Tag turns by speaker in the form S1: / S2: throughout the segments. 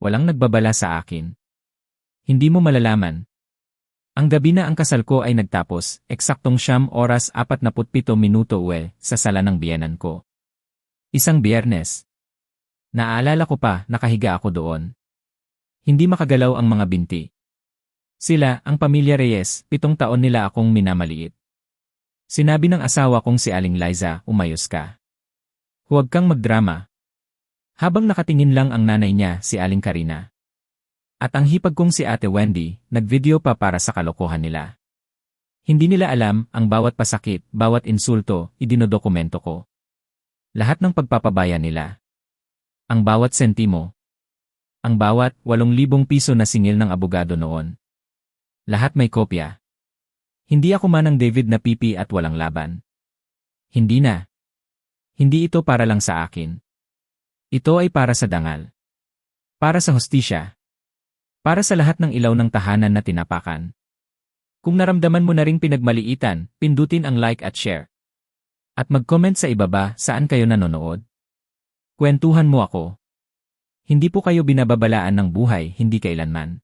S1: Walang nagbabala sa akin. Hindi mo malalaman. Ang gabi na ang kasal ko ay nagtapos, eksaktong 9:47 sa sala ng biyenan ko. Isang Biyernes. Naalala ko pa, nakahiga ako doon. Hindi makagalaw ang mga binti. Sila, ang pamilya Reyes, 7 taon nila akong minamaliit. Sinabi ng asawa kong si Aling Liza, umayos ka. Huwag kang magdrama. Habang nakatingin lang ang nanay niya, si Aling Karina. At ang hipag kong si Ate Wendy, nagvideo pa para sa kalokohan nila. Hindi nila alam, ang bawat pasakit, bawat insulto, idinodokumento ko. Lahat ng pagpapabaya nila. Ang bawat sentimo. Ang bawat 8,000 piso na singil ng abogado noon. Lahat may kopya. Hindi ako manang David na pipi at walang laban. Hindi na. Hindi ito para lang sa akin. Ito ay para sa dangal. Para sa hustisya. Para sa lahat ng ilaw ng tahanan na tinapakan. Kung naramdaman mo na ring pinagmaliitan, pindutin ang like at share. At mag-comment sa ibaba saan kayo nanonood. Kwentuhan mo ako. Hindi po kayo binababalaan ng buhay, hindi kailanman.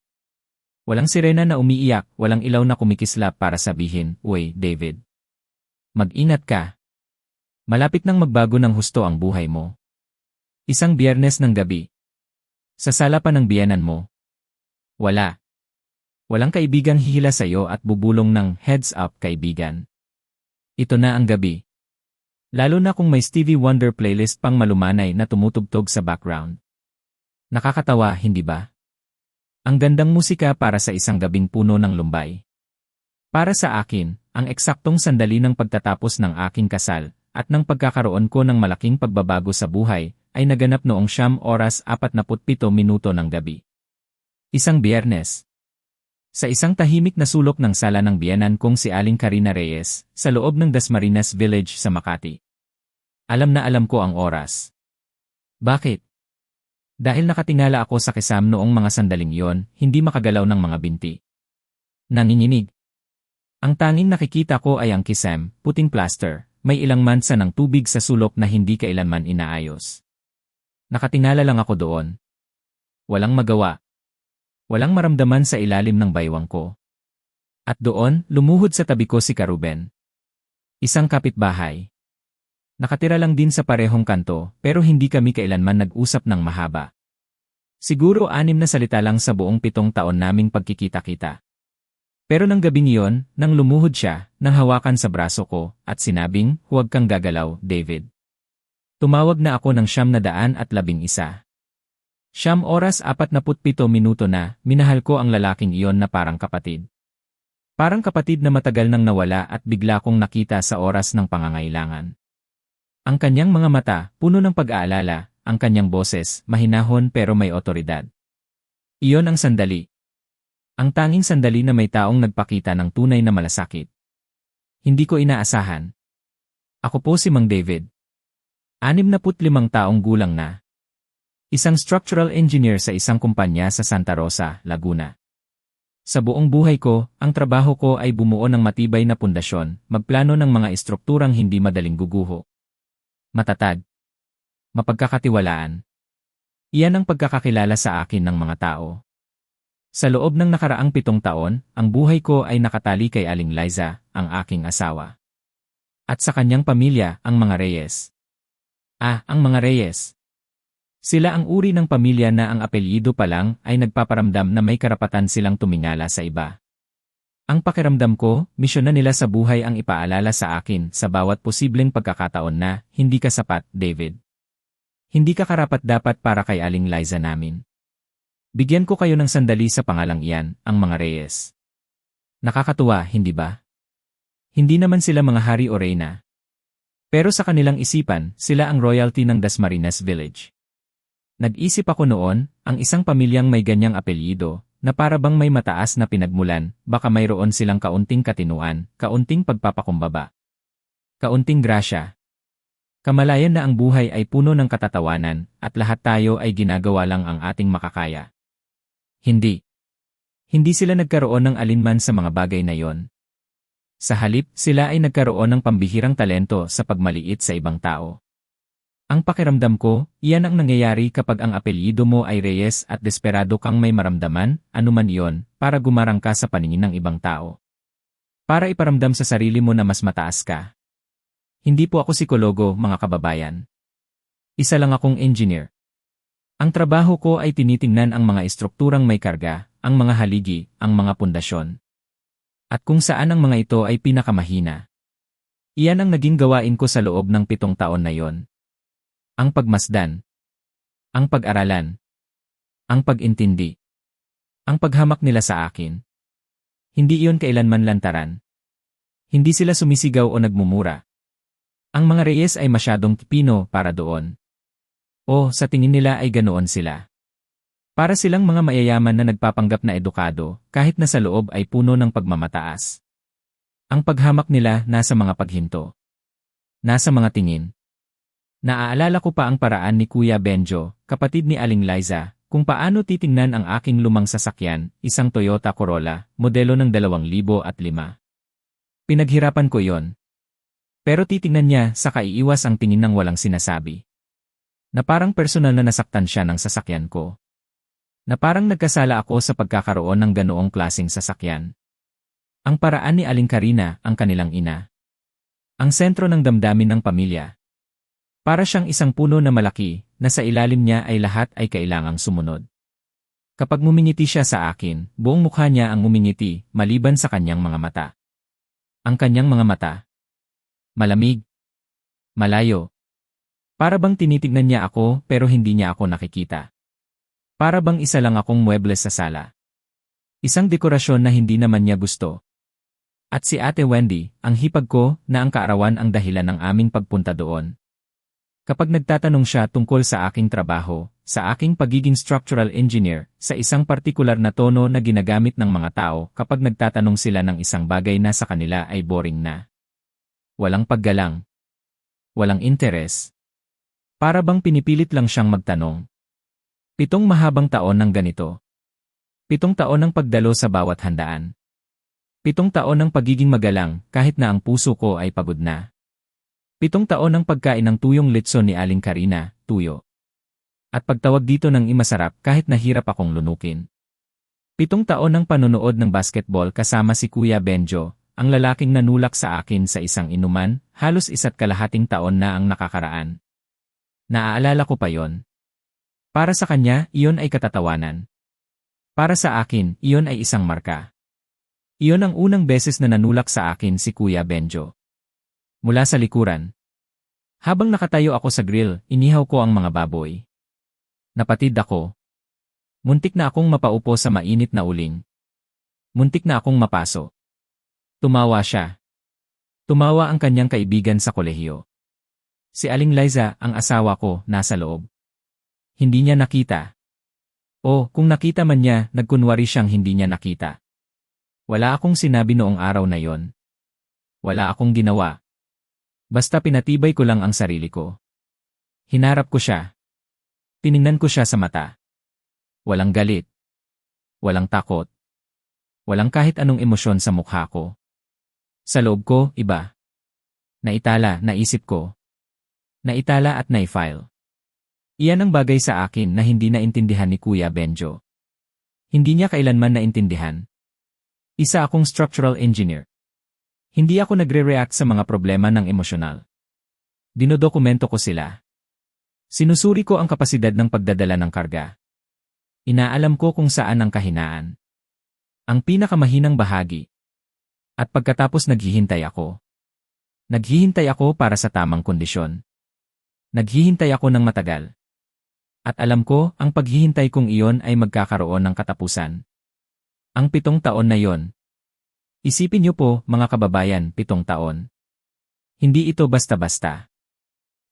S1: Walang sirena na umiiyak, walang ilaw na kumikislap para sabihin, "Uy, David. Mag-ingat ka. Malapit nang magbago ng husto ang buhay mo." Isang Biyernes ng gabi. Sa sala pa ng biyenan mo. Walang kaibigang hihila sa'yo at bubulong ng heads up kaibigan. Ito na ang gabi. Lalo na kung may Stevie Wonder playlist pang malumanay na tumutugtog sa background. Nakakatawa, hindi ba? Ang gandang musika para sa isang gabing puno ng lumbay. Para sa akin, ang eksaktong sandali ng pagtatapos ng aking kasal at ng pagkakaroon ko ng malaking pagbabago sa buhay ay naganap noong 9:47 ng gabi. Isang Biyernes. Sa isang tahimik na sulok ng sala ng biyenan kong si Aling Karina Reyes, sa loob ng Dasmariñas Village sa Makati. Alam na alam ko ang oras. Bakit? Dahil nakatingala ako sa kisam noong mga sandaling iyon, hindi makagalaw ng mga binti. Nanginginig. Ang tanging nakikita ko ay ang kisam, puting plaster, may ilang mansa ng tubig sa sulok na hindi kailanman inaayos. Nakatingala lang ako doon. Walang magawa. Walang maramdaman sa ilalim ng baywang ko. At doon, lumuhod sa tabi ko si Karuben. Isang kapitbahay. Nakatira lang din sa parehong kanto, pero hindi kami kailanman nag-usap ng mahaba. Siguro 6 na salita lang sa buong 7 taon naming pagkikita-kita. Pero nang gabing iyon, nang lumuhod siya, nang hawakan sa braso ko, at sinabing, "Huwag kang gagalaw, David." Tumawag na ako ng 911. 9:47 na, minahal ko ang lalaking iyon na parang kapatid. Parang kapatid na matagal nang nawala at bigla kong nakita sa oras ng pangangailangan. Ang kanyang mga mata, puno ng pag-aalala, ang kanyang boses, mahinahon pero may otoridad. Iyon ang sandali. Ang tanging sandali na may taong nagpakita ng tunay na malasakit. Hindi ko inaasahan. Ako po si Mang David. 65 taong gulang na. Isang structural engineer sa isang kumpanya sa Santa Rosa, Laguna. Sa buong buhay ko, ang trabaho ko ay bumuo ng matibay na pundasyon, magplano ng mga estrukturang hindi madaling guguho. Matatag. Mapagkakatiwalaan. Iyan ang pagkakakilala sa akin ng mga tao. Sa loob ng nakaraang 7 taon, ang buhay ko ay nakatali kay Aling Liza, ang aking asawa. At sa kanyang pamilya, ang mga Reyes. Ang mga Reyes. Sila ang uri ng pamilya na ang apelyido pa lang ay nagpaparamdam na may karapatan silang tumingala sa iba. Ang pakiramdam ko, misyon na nila sa buhay ang ipaalala sa akin sa bawat posibleng pagkakataon na, hindi ka sapat, David. Hindi ka karapat-dapat para kay Aling Liza namin. Bigyan ko kayo ng sandali sa pangalang iyan, ang mga Reyes. Nakakatuwa, hindi ba? Hindi naman sila mga hari o reyna. Pero sa kanilang isipan, sila ang royalty ng Dasmariñas Village. Nag-isip ako noon, ang isang pamilyang may ganyang apelyido, na para bang may mataas na pinagmulan, baka mayroon silang kaunting katinuan, kaunting pagpapakumbaba. Kaunting grasya. Kamalayan na ang buhay ay puno ng katatawanan, at lahat tayo ay ginagawa lang ang ating makakaya. Hindi. Hindi sila nagkaroon ng alinman sa mga bagay na yon. Sa halip, sila ay nagkaroon ng pambihirang talento sa pagmaliit sa ibang tao. Ang pakiramdam ko, iyan ang nangyayari kapag ang apelyido mo ay Reyes at desperado kang may maramdaman, anuman iyon, para gumarang ka sa paningin ng ibang tao. Para iparamdam sa sarili mo na mas mataas ka. Hindi po ako psikologo, mga kababayan. Isa lang akong engineer. Ang trabaho ko ay tinitingnan ang mga estrukturang may karga, ang mga haligi, ang mga pundasyon. At kung saan ang mga ito ay pinakamahina. Iyan ang naging gawain ko sa loob ng 7 taon na yon. Ang pagmasdan. Ang pag-aralan. Ang pag-intindi. Ang paghamak nila sa akin. Hindi iyon kailanman lantaran. Hindi sila sumisigaw o nagmumura. Ang mga Reyes ay masyadong pino para doon. O sa tingin nila ay ganoon sila. Para silang mga mayayaman na nagpapanggap na edukado, kahit na sa loob ay puno ng pagmamataas. Ang paghamak nila nasa mga paghinto. Nasa mga tingin. Naaalala ko pa ang paraan ni Kuya Benjo, kapatid ni Aling Liza, kung paano titingnan ang aking lumang sasakyan, isang Toyota Corolla, modelo ng 2005. Pinaghirapan ko yon. Pero titingnan niya sa kaiiwas ang tingin ng walang sinasabi. Na parang personal na nasaktan siya ng sasakyan ko. Na parang nagkasala ako sa pagkakaroon ng ganoong klaseng sasakyan. Ang paraan ni Aling Karina, ang kanilang ina. Ang sentro ng damdamin ng pamilya. Para siyang isang puno na malaki, na sa ilalim niya ay lahat ay kailangang sumunod. Kapag ngumingiti siya sa akin, buong mukha niya ang ngumingiti, maliban sa kanyang mga mata. Ang kanyang mga mata. Malamig. Malayo. Para bang tinitignan niya ako pero hindi niya ako nakikita. Para bang isa lang akong muebles sa sala. Isang dekorasyon na hindi naman niya gusto. At si Ate Wendy, ang hipag ko, na ang kaarawan ang dahilan ng aming pagpunta doon. Kapag nagtatanong siya tungkol sa aking trabaho, sa aking pagiging structural engineer, sa isang partikular na tono na ginagamit ng mga tao kapag nagtatanong sila ng isang bagay na sa kanila ay boring na. Walang paggalang. Walang interes. Para bang pinipilit lang siyang magtanong. 7 mahabang taon ng ganito. 7 taon ng pagdalo sa bawat handaan. 7 taon ng pagiging magalang kahit na ang puso ko ay pagod na. 7 taon ng pagkain ng tuyong litson ni Aling Karina, tuyo. At pagtawag dito ng imasarap kahit nahirap akong lunukin. 7 taon ng panonood ng basketball kasama si Kuya Benjo, ang lalaking nanulak sa akin sa isang inuman, halos 1.5 taon na ang nakakaraan. Naaalala ko pa yon. Para sa kanya, iyon ay katatawanan. Para sa akin, iyon ay isang marka. Iyon ang unang beses na nanulak sa akin si Kuya Benjo. Mula sa likuran. Habang nakatayo ako sa grill, inihaw ko ang mga baboy. Napatid ako. Muntik na akong mapaupo sa mainit na uling. Muntik na akong mapaso. Tumawa siya. Tumawa ang kanyang kaibigan sa kolehiyo. Si Aling Liza, ang asawa ko, nasa loob. Hindi niya nakita. O, kung nakita man niya, nagkunwari siyang hindi niya nakita. Wala akong sinabi noong araw na yon. Wala akong ginawa. Basta pinatibay ko lang ang sarili ko. Hinarap ko siya. Tiningnan ko siya sa mata. Walang galit. Walang takot. Walang kahit anong emosyon sa mukha ko. Sa loob ko, iba. Naitala, naisip ko. Naitala at naifile. Iyan ang bagay sa akin na hindi naintindihan ni Kuya Benjo. Hindi niya kailanman naintindihan. Isa akong structural engineer. Hindi ako nagre-react sa mga problema ng emosyonal. Dinodokumento ko sila. Sinusuri ko ang kapasidad ng pagdadala ng karga. Inaalam ko kung saan ang kahinaan. Ang pinakamahinang bahagi. At pagkatapos naghihintay ako. Naghihintay ako para sa tamang kondisyon. Naghihintay ako ng matagal. At alam ko, ang paghihintay kong iyon ay magkakaroon ng katapusan. Ang 7 taon na yon. Isipin niyo po, mga kababayan, 7 taon. Hindi ito basta-basta.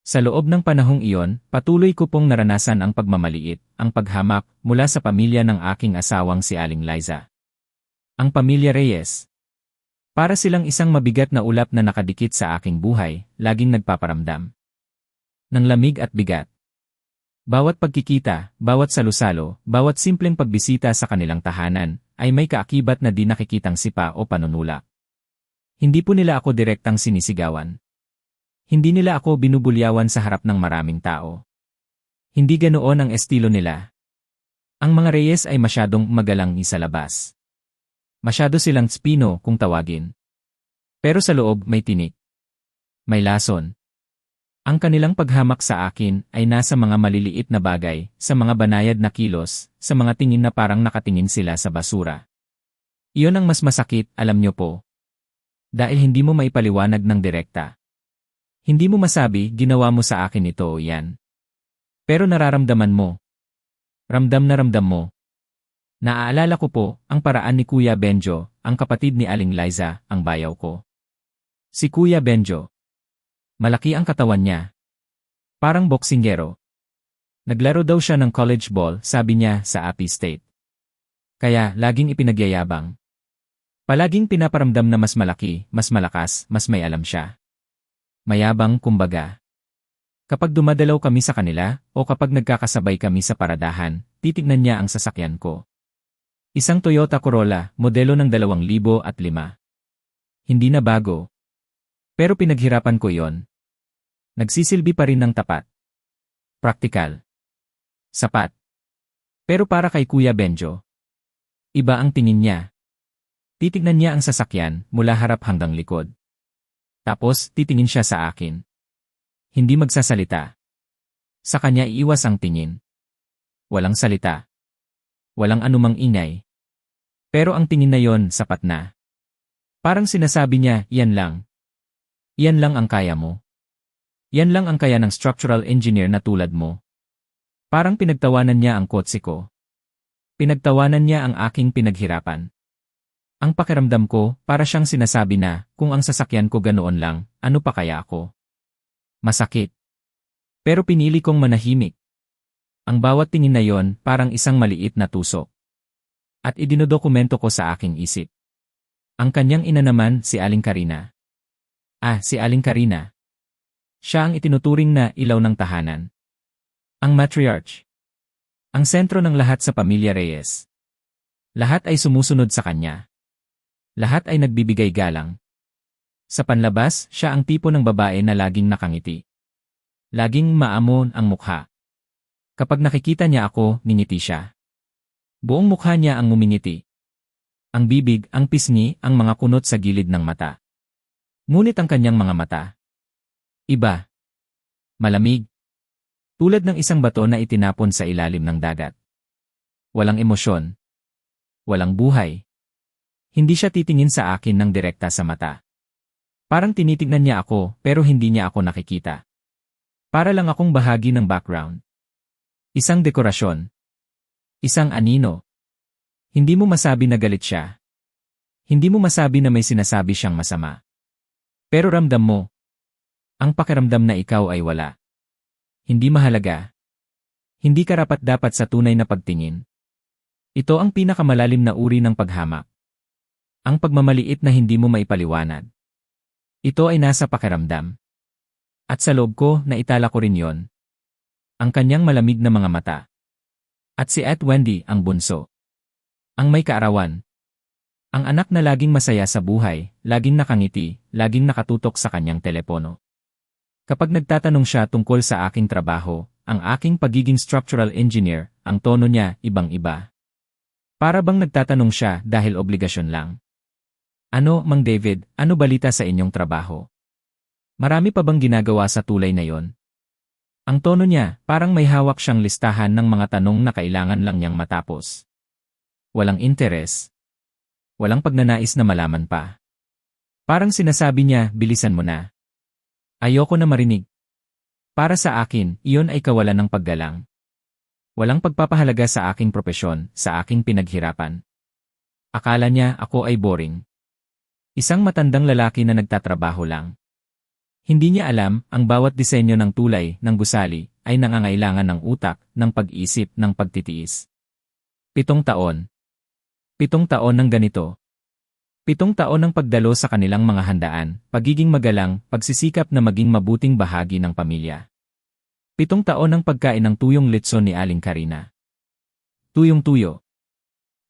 S1: Sa loob ng panahong iyon, patuloy ko pong naranasan ang pagmamaliit, ang paghamak, mula sa pamilya ng aking asawang si Aling Liza. Ang pamilya Reyes. Para silang isang mabigat na ulap na nakadikit sa aking buhay, laging nagpaparamdam ng lamig at bigat. Bawat pagkikita, bawat salusalo, bawat simpleng pagbisita sa kanilang tahanan, ay may kaakibat na di nakikitang sipa o panunulak. Hindi po nila ako direktang sinisigawan. Hindi nila ako binubulyawan sa harap ng maraming tao. Hindi ganoon ang estilo nila. Ang mga Reyes ay masyadong magalang sa labas. Masyado silang spino kung tawagin. Pero sa loob may tinik. May lason. Ang kanilang paghamak sa akin ay nasa mga maliliit na bagay, sa mga banayad na kilos, sa mga tingin na parang nakatingin sila sa basura. Iyon ang mas masakit, alam nyo po. Dahil hindi mo maipaliwanag ng direkta. Hindi mo masabi, ginawa mo sa akin ito o yan. Pero nararamdaman mo. Ramdam na ramdam mo. Naaalala ko po, ang paraan ni Kuya Benjo, ang kapatid ni Aling Liza, ang bayaw ko. Si Kuya Benjo. Malaki ang katawan niya. Parang boksingero. Naglaro daw siya ng college ball, sabi niya, sa Appy State. Kaya, laging ipinagyayabang. Palaging pinaparamdam na mas malaki, mas malakas, mas may alam siya. Mayabang, kumbaga. Kapag dumadalaw kami sa kanila, o kapag nagkakasabay kami sa paradahan, titignan niya ang sasakyan ko. Isang Toyota Corolla, modelo ng 2005. Hindi na bago. Pero pinaghirapan ko yon. Nagsisilbi pa rin ng tapat. Praktikal. Sapat. Pero para kay Kuya Benjo, iba ang tingin niya. Titignan niya ang sasakyan mula harap hanggang likod. Tapos, titingin siya sa akin. Hindi magsasalita. Sa kanya iiwas ang tingin. Walang salita. Walang anumang ingay. Pero ang tingin na yon sapat na. Parang sinasabi niya, yan lang. Yan lang ang kaya mo. Yan lang ang kaya ng structural engineer na tulad mo. Parang pinagtawanan niya ang kotse ko. Pinagtawanan niya ang aking pinaghirapan. Ang pakiramdam ko, para siyang sinasabi na, kung ang sasakyan ko ganoon lang, ano pa kaya ako? Masakit. Pero pinili kong manahimik. Ang bawat tingin na yon, parang isang maliit na tusok. At idinodokumento ko sa aking isip. Ang kanyang ina naman, si Aling Karina. Si Aling Karina. Siya ang itinuturing na ilaw ng tahanan. Ang matriarch. Ang sentro ng lahat sa pamilya Reyes. Lahat ay sumusunod sa kanya. Lahat ay nagbibigay galang. Sa panlabas, siya ang tipo ng babae na laging nakangiti. Laging maamon ang mukha. Kapag nakikita niya ako, ningiti siya. Buong mukha niya ang ngumingiti. Ang bibig, ang pisngi, ang mga kunot sa gilid ng mata. Ngunit ang kanyang mga mata. Iba. Malamig. Tulad ng isang bato na itinapon sa ilalim ng dagat. Walang emosyon. Walang buhay. Hindi siya titingin sa akin ng direkta sa mata. Parang tinitignan niya ako, pero hindi niya ako nakikita. Para lang akong bahagi ng background. Isang dekorasyon. Isang anino. Hindi mo masabi na galit siya. Hindi mo masabi na may sinasabi siyang masama. Pero ramdam mo. Ang pakiramdam na ikaw ay wala. Hindi mahalaga. Hindi karapat-dapat sa tunay na pagtingin. Ito ang pinakamalalim na uri ng paghamak. Ang pagmamaliit na hindi mo maipaliwanag. Ito ay nasa pakiramdam. At sa loob ko, naitala ko rin yon. Ang kanyang malamig na mga mata. At si Ate Wendy, ang bunso. Ang may kaarawan. Ang anak na laging masaya sa buhay, laging nakangiti, laging nakatutok sa kanyang telepono. Kapag nagtatanong siya tungkol sa aking trabaho, ang aking pagiging structural engineer, ang tono niya ibang-iba. Para bang nagtatanong siya dahil obligasyon lang. Ano, Mang David, ano balita sa inyong trabaho? Marami pa bang ginagawa sa tulay na yon? Ang tono niya, parang may hawak siyang listahan ng mga tanong na kailangan lang niyang matapos. Walang interes. Walang pagnanais na malaman pa. Parang sinasabi niya, bilisan mo na. Ayoko na marinig. Para sa akin, iyon ay kawalan ng paggalang. Walang pagpapahalaga sa aking propesyon, sa aking pinaghirapan. Akala niya ako ay boring. Isang matandang lalaki na nagtatrabaho lang. Hindi niya alam, ang bawat disenyo ng tulay, ng gusali, ay nangangailangan ng utak, ng pag-isip, ng pagtitiis. 7 taon. 7 taon ng ganito. 7 taon ng pagdalo sa kanilang mga handaan, pagiging magalang, pagsisikap na maging mabuting bahagi ng pamilya. 7 taon ng pagkain ng tuyong litson ni Aling Karina. Tuyong-tuyo.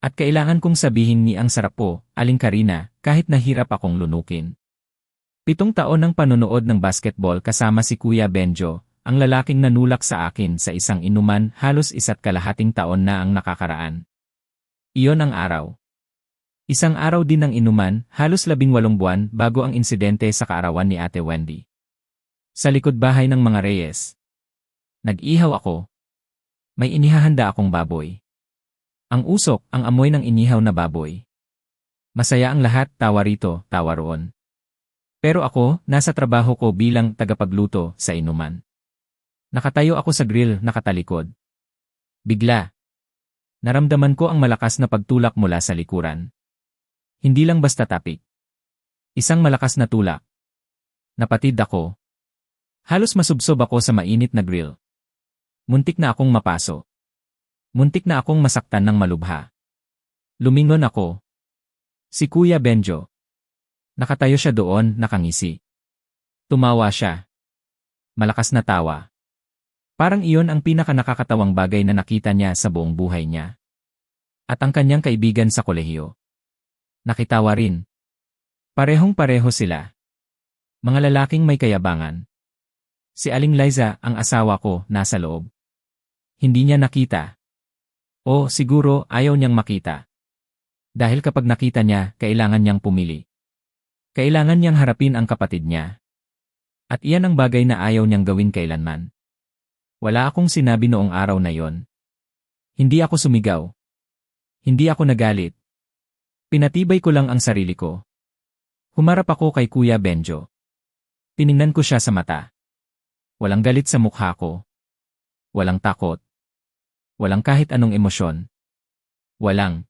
S1: At kailangan kong sabihin ni ang sarap po, Aling Karina, kahit nahirap akong lunukin. 7 taon ng panonood ng basketball kasama si Kuya Benjo, ang lalaking nanulak sa akin sa isang inuman halos 1.5 taon na ang nakakaraan. Iyon ang araw. Isang araw din ng inuman, halos 18 buwan bago ang insidente sa kaarawan ni Ate Wendy. Sa likod bahay ng mga Reyes. Nag-ihaw ako. May inihahanda akong baboy. Ang usok, ang amoy ng inihaw na baboy. Masaya ang lahat, tawa rito, tawa roon. Pero ako, nasa trabaho ko bilang tagapagluto sa inuman. Nakatayo ako sa grill, nakatalikod. Bigla. Naramdaman ko ang malakas na pagtulak mula sa likuran. Hindi lang basta tapik. Isang malakas na tulak. Napatid ako. Halos masubsob ako sa mainit na grill. Muntik na akong mapaso. Muntik na akong masaktan ng malubha. Lumingon ako. Si Kuya Benjo. Nakatayo siya doon, nakangisi. Tumawa siya. Malakas na tawa. Parang iyon ang pinaka-nakakatawang bagay na nakita niya sa buong buhay niya. At ang kanyang kaibigan sa kolehiyo. Nakitawa rin. Parehong-pareho sila. Mga lalaking may kayabangan. Si Aling Liza, ang asawa ko, nasa loob. Hindi niya nakita. O siguro ayaw niyang makita. Dahil kapag nakita niya, kailangan niyang pumili. Kailangan niyang harapin ang kapatid niya. At iyan ang bagay na ayaw niyang gawin kailanman. Wala akong sinabi noong araw na yon. Hindi ako sumigaw. Hindi ako nagalit. Pinatibay ko lang ang sarili ko. Humarap ako kay Kuya Benjo. Tiningnan ko siya sa mata. Walang galit sa mukha ko. Walang takot. Walang kahit anong emosyon. Walang.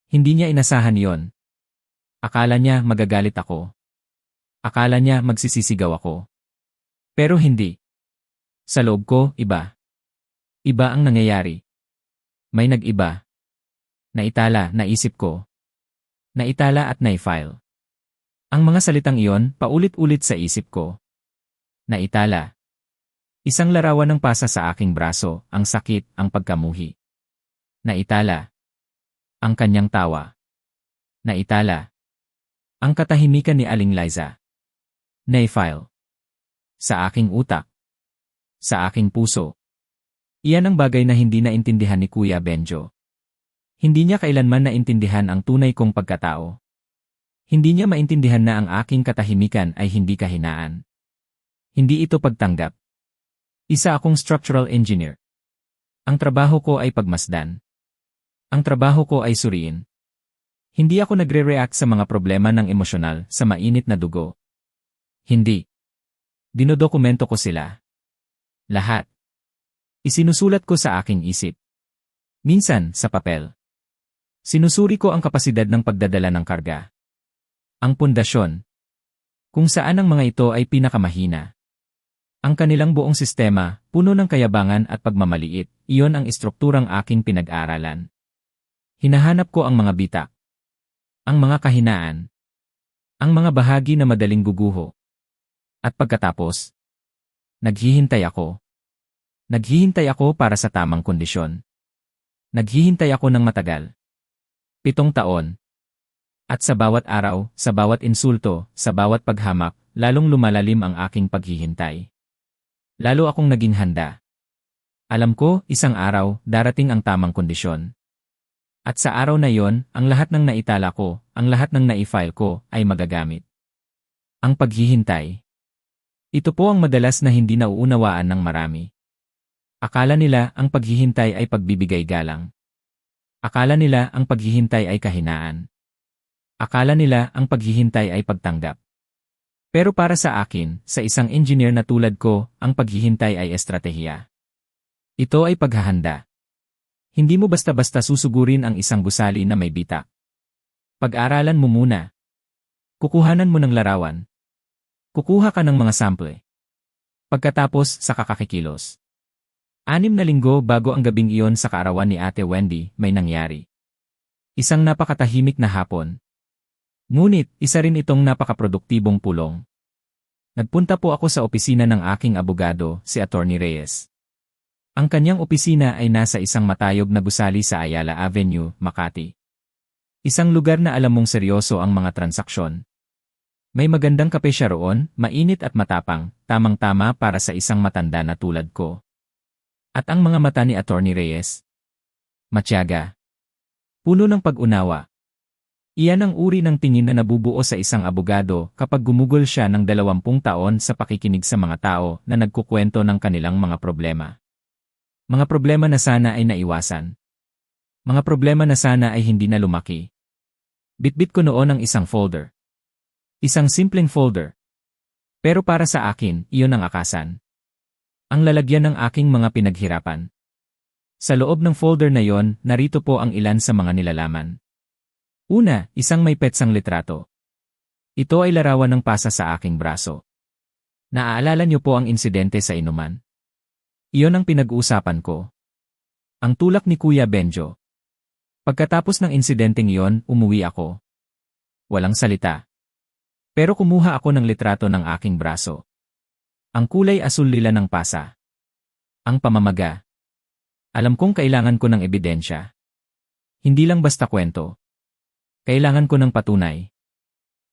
S1: Hindi niya inasahan yon. Akala niya magagalit ako. Akala niya magsisisigaw ako. Pero hindi. Sa loob ko, iba. Iba ang nangyayari. May nag-iba. Naitala, naisip ko. Naitala at naifile. Ang mga salitang iyon, paulit-ulit sa isip ko. Naitala. Isang larawan ng pasa sa aking braso, ang sakit, ang pagkamuhi. Naitala. Ang kanyang tawa. Naitala. Ang katahimikan ni Aling Liza. Naifile. Sa aking utak. Sa aking puso. Iyan ang bagay na hindi naintindihan ni Kuya Benjo. Hindi niya kailanman naintindihan ang tunay kong pagkatao. Hindi niya maintindihan na ang aking katahimikan ay hindi kahinaan. Hindi ito pagtanggap. Isa akong structural engineer. Ang trabaho ko ay pagmasdan. Ang trabaho ko ay suriin. Hindi ako nagre-react sa mga problema ng emosyonal sa mainit na dugo. Hindi. Dinodokumento ko sila. Lahat. Isinusulat ko sa aking isip. Minsan, sa papel. Sinusuri ko ang kapasidad ng pagdadala ng karga. Ang pundasyon. Kung saan ang mga ito ay pinakamahina. Ang kanilang buong sistema, puno ng kayabangan at pagmamaliit, iyon ang istrukturang aking pinag-aralan. Hinahanap ko ang mga bitak. Ang mga kahinaan. Ang mga bahagi na madaling guguho. At pagkatapos, naghihintay ako. Naghihintay ako para sa tamang kondisyon. Naghihintay ako ng matagal. 7 taon. At sa bawat araw, sa bawat insulto, sa bawat paghamak, lalong lumalalim ang aking paghihintay. Lalo akong naging handa. Alam ko, isang araw, darating ang tamang kondisyon. At sa araw na yon, ang lahat ng naitala ko, ang lahat ng naifile ko, ay magagamit. Ang paghihintay. Ito po ang madalas na hindi nauunawaan ng marami. Akala nila ang paghihintay ay pagbibigay galang. Akala nila ang paghihintay ay kahinaan. Akala nila ang paghihintay ay pagtanggap. Pero para sa akin, sa isang engineer na tulad ko, ang paghihintay ay estratehiya. Ito ay paghahanda. Hindi mo basta-basta susugurin ang isang gusali na may bitak. Pag-aralan mo muna. Kukuhanan mo ng larawan. Kukuha ka ng mga sample. Pagkatapos, saka kakikilos. 6 na linggo bago ang gabing iyon sa kaarawan ni Ate Wendy, may nangyari. Isang napakatahimik na hapon. Ngunit, isa rin itong napakaproduktibong pulong. Nagpunta po ako sa opisina ng aking abogado, si Attorney Reyes. Ang kanyang opisina ay nasa isang matayog na gusali sa Ayala Avenue, Makati. Isang lugar na alam mong seryoso ang mga transaksyon. May magandang kape siya roon, mainit at matapang, tamang-tama para sa isang matanda na tulad ko. At ang mga mata ni Atty. Reyes? Matyaga. Puno ng pag-unawa. Iyan ang uri ng tingin na nabubuo sa isang abogado kapag gumugol siya ng 20 taon sa pakikinig sa mga tao na nagkukwento ng kanilang mga problema. Mga problema na sana ay naiwasan. Mga problema na sana ay hindi na lumaki. Bitbit ko noon ang isang folder. Isang simpleng folder. Pero para sa akin, iyon ang akasan. Ang lalagyan ng aking mga pinaghirapan. Sa loob ng folder na yon, narito po ang ilan sa mga nilalaman. Una, isang may petsang litrato. Ito ay larawan ng pasa sa aking braso. Naaalala niyo po ang insidente sa inuman? Iyon ang pinag-uusapan ko. Ang tulak ni Kuya Benjo. Pagkatapos ng insidenteng iyon, umuwi ako. Walang salita. Pero kumuha ako ng litrato ng aking braso. Ang kulay asul-lila ng pasa. Ang pamamaga. Alam kong kailangan ko ng ebidensya. Hindi lang basta kwento. Kailangan ko ng patunay.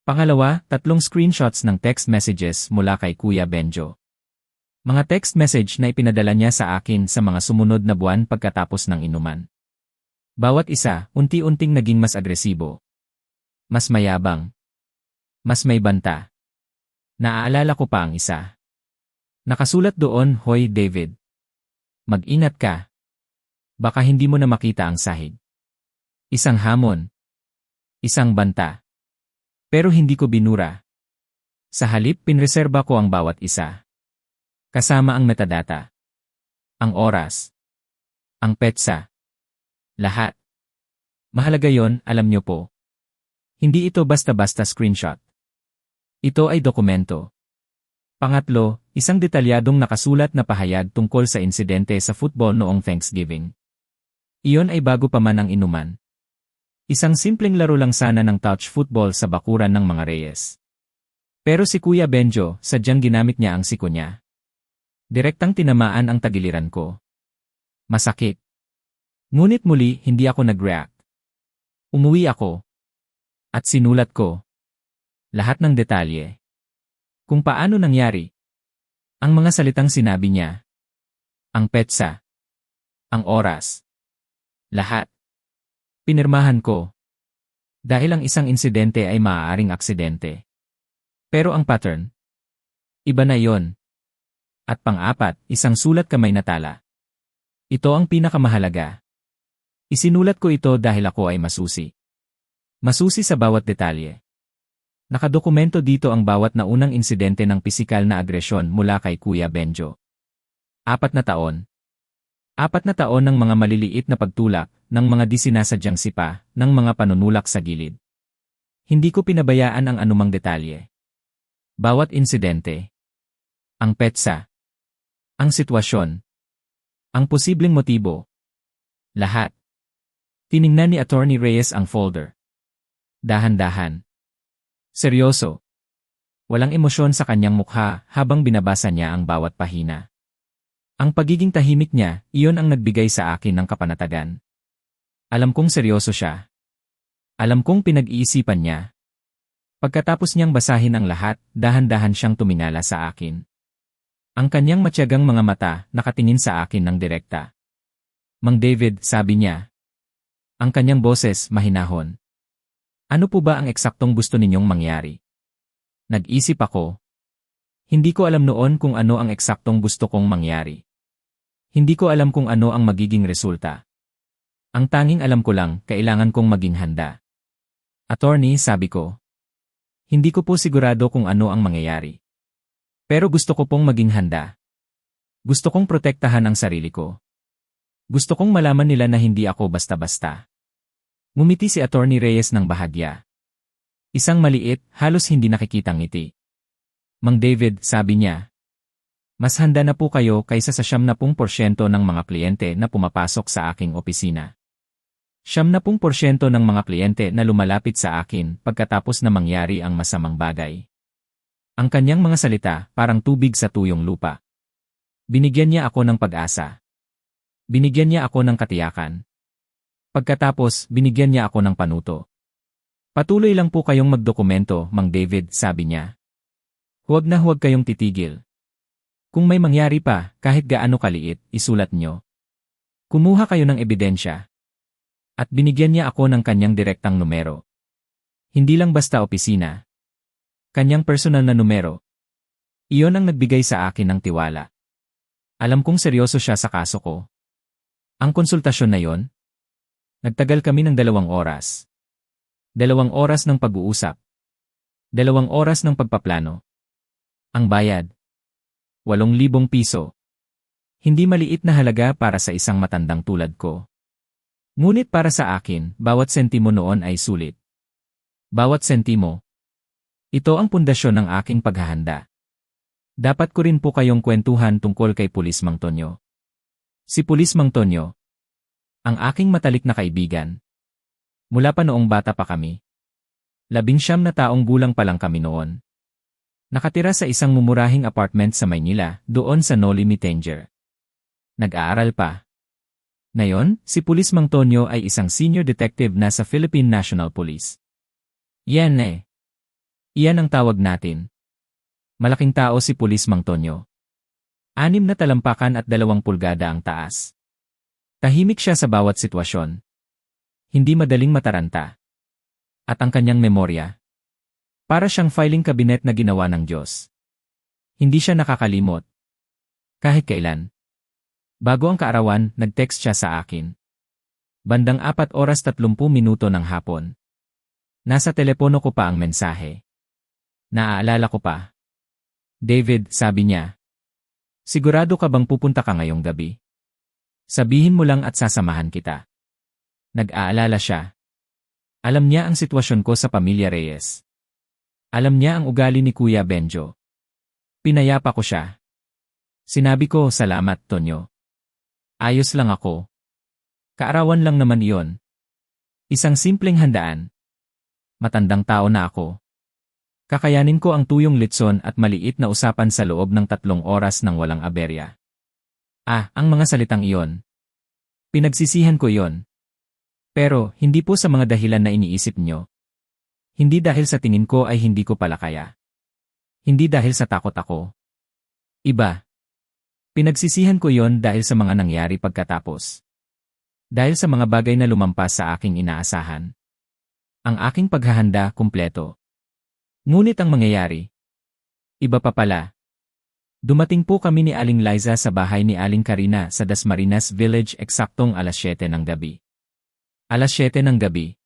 S1: Pangalawa, 3 screenshots ng text messages mula kay Kuya Benjo. Mga text message na ipinadala niya sa akin sa mga sumunod na buwan pagkatapos ng inuman. Bawat isa, unti-unting naging mas agresibo. Mas mayabang. Mas may banta. Naaalala ko pa ang isa. Nakasulat doon, "Hoy David. Mag-ingat ka. Baka hindi mo na makita ang sahig." Isang hamon. Isang banta. Pero hindi ko binura. Sa halip, pinreserba ko ang bawat isa. Kasama ang metadata. Ang oras. Ang petsa. Lahat. Mahalaga yon, alam niyo po. Hindi ito basta-basta screenshot. Ito ay dokumento. Pangatlo, isang detalyadong nakasulat na pahayag tungkol sa insidente sa football noong Thanksgiving. Iyon ay bago pa man ang inuman. Isang simpleng laro lang sana ng touch football sa bakuran ng mga Reyes. Pero si Kuya Benjo, sadyang ginamit niya ang siko niya. Direktang tinamaan ang tagiliran ko. Masakit. Ngunit muli, hindi ako nag-react. Umuwi ako. At sinulat ko. Lahat ng detalye. Kung paano nangyari. Ang mga salitang sinabi niya. Ang petsa. Ang oras. Lahat. Pinirmahan ko. Dahil ang isang insidente ay maaaring aksidente. Pero ang pattern. Iba na yon. At pang-apat, isang sulat kamay na tala. Ito ang pinakamahalaga. Isinulat ko ito dahil ako ay masusi. Masusi sa bawat detalye. Nakadokumento dito ang bawat naunang insidente ng pisikal na agresyon mula kay Kuya Benjo. 4 na taon. 4 na taon ng mga maliliit na pagtulak, ng mga di sinasadyang sipa, ng mga panunulak sa gilid. Hindi ko pinabayaan ang anumang detalye. Bawat insidente. Ang petsa. Ang sitwasyon. Ang posibleng motibo. Lahat. Tiningnan ni Atty. Reyes ang folder. Dahan-dahan. Seryoso. Walang emosyon sa kanyang mukha habang binabasa niya ang bawat pahina. Ang pagiging tahimik niya, iyon ang nagbigay sa akin ng kapanatagan. Alam kong seryoso siya. Alam kong pinag-iisipan niya. Pagkatapos niyang basahin ang lahat, dahan-dahan siyang tumingala sa akin. Ang kanyang matyagang mga mata nakatingin sa akin ng direkta. "Mang David," sabi niya. Ang kanyang boses mahinahon. "Ano po ba ang eksaktong gusto ninyong mangyari?" Nag-isip ako. Hindi ko alam noon kung ano ang eksaktong gusto kong mangyari. Hindi ko alam kung ano ang magiging resulta. Ang tanging alam ko lang, kailangan kong maging handa. "Attorney," sabi ko. "Hindi ko po sigurado kung ano ang mangyayari. Pero gusto ko pong maging handa. Gusto kong protektahan ang sarili ko. Gusto kong malaman nila na hindi ako basta-basta." Ngumiti si Atty. Reyes ng bahagya. Isang maliit, halos hindi nakikitang ngiti. "Mang David," sabi niya. "Mas handa na po kayo kaysa sa 70% ng mga kliyente na pumapasok sa aking opisina. 70% ng mga kliyente na lumalapit sa akin pagkatapos na mangyari ang masamang bagay." Ang kanyang mga salita, parang tubig sa tuyong lupa. Binigyan niya ako ng pag-asa. Binigyan niya ako ng katiyakan. Pagkatapos, binigyan niya ako ng panuto. Patuloy lang po kayong magdokumento, Mang David, sabi niya. Huwag na huwag kayong titigil. Kung may mangyari pa, kahit gaano kaliit, isulat nyo. Kumuha kayo ng ebidensya. At binigyan niya ako ng kanyang direktang numero. Hindi lang basta opisina. Kanyang personal na numero. Iyon ang nagbigay sa akin ng tiwala. Alam kong seryoso siya sa kaso ko. Ang konsultasyon na yon, nagtagal kami ng 2 oras. 2 oras ng pag-uusap. 2 oras ng pagpaplano. Ang bayad, 8,000 piso. Hindi maliit na halaga para sa isang matandang tulad ko. Ngunit para sa akin, bawat sentimo noon ay sulit. Bawat sentimo. Ito ang pundasyon ng aking paghahanda. Dapat ko rin po kayong kwentuhan tungkol kay Pulis Mang Tonyo. Si Pulis Mang Tonyo, ang aking matalik na kaibigan. Mula pa noong bata pa kami. 19 na taong gulang pa lang kami noon. Nakatira sa isang mumurahing apartment sa Maynila, doon sa Noli Me Tangere. Nag-aaral pa. Ngayon, si Pulis Mang Tonyo ay isang senior detective na sa Philippine National Police. Yan eh. Iyan ang tawag natin. Malaking tao si Pulis Mang Tonyo. 6 na talampakan at 2 pulgada ang taas. Tahimik siya sa bawat sitwasyon. Hindi madaling mataranta. At ang kanyang memorya, para siyang filing cabinet na ginawa ng Diyos. Hindi siya nakakalimot. Kahit kailan. Bago ang kaarawan, nag-text siya sa akin. Bandang 4:30 ng hapon. Nasa telepono ko pa ang mensahe. Naaalala ko pa. David, sabi niya. Sigurado ka bang pupunta ka ngayong gabi? Sabihin mo lang at sasamahan kita. Nag-aalala siya. Alam niya ang sitwasyon ko sa pamilya Reyes. Alam niya ang ugali ni Kuya Benjo. Pinayapa ko siya. Sinabi ko, salamat, Tonyo. Ayos lang ako. Kaarawan lang naman iyon. Isang simpleng handaan. Matandang tao na ako. Kakayanin ko ang tuyong litson at maliit na usapan sa loob ng 3 oras ng walang aberya. Ang mga salitang iyon. Pinagsisihan ko iyon. Pero, hindi po sa mga dahilan na iniisip nyo. Hindi dahil sa tingin ko ay hindi ko pala kaya. Hindi dahil sa takot ako. Iba. Pinagsisihan ko iyon dahil sa mga nangyari pagkatapos. Dahil sa mga bagay na lumampas sa aking inaasahan. Ang aking paghahanda kumpleto. Ngunit ang mangyayari, iba pa pala. Dumating po kami ni Aling Liza sa bahay ni Aling Karina sa Dasmariñas Village eksaktong 7:00 ng gabi. 7:00 ng gabi.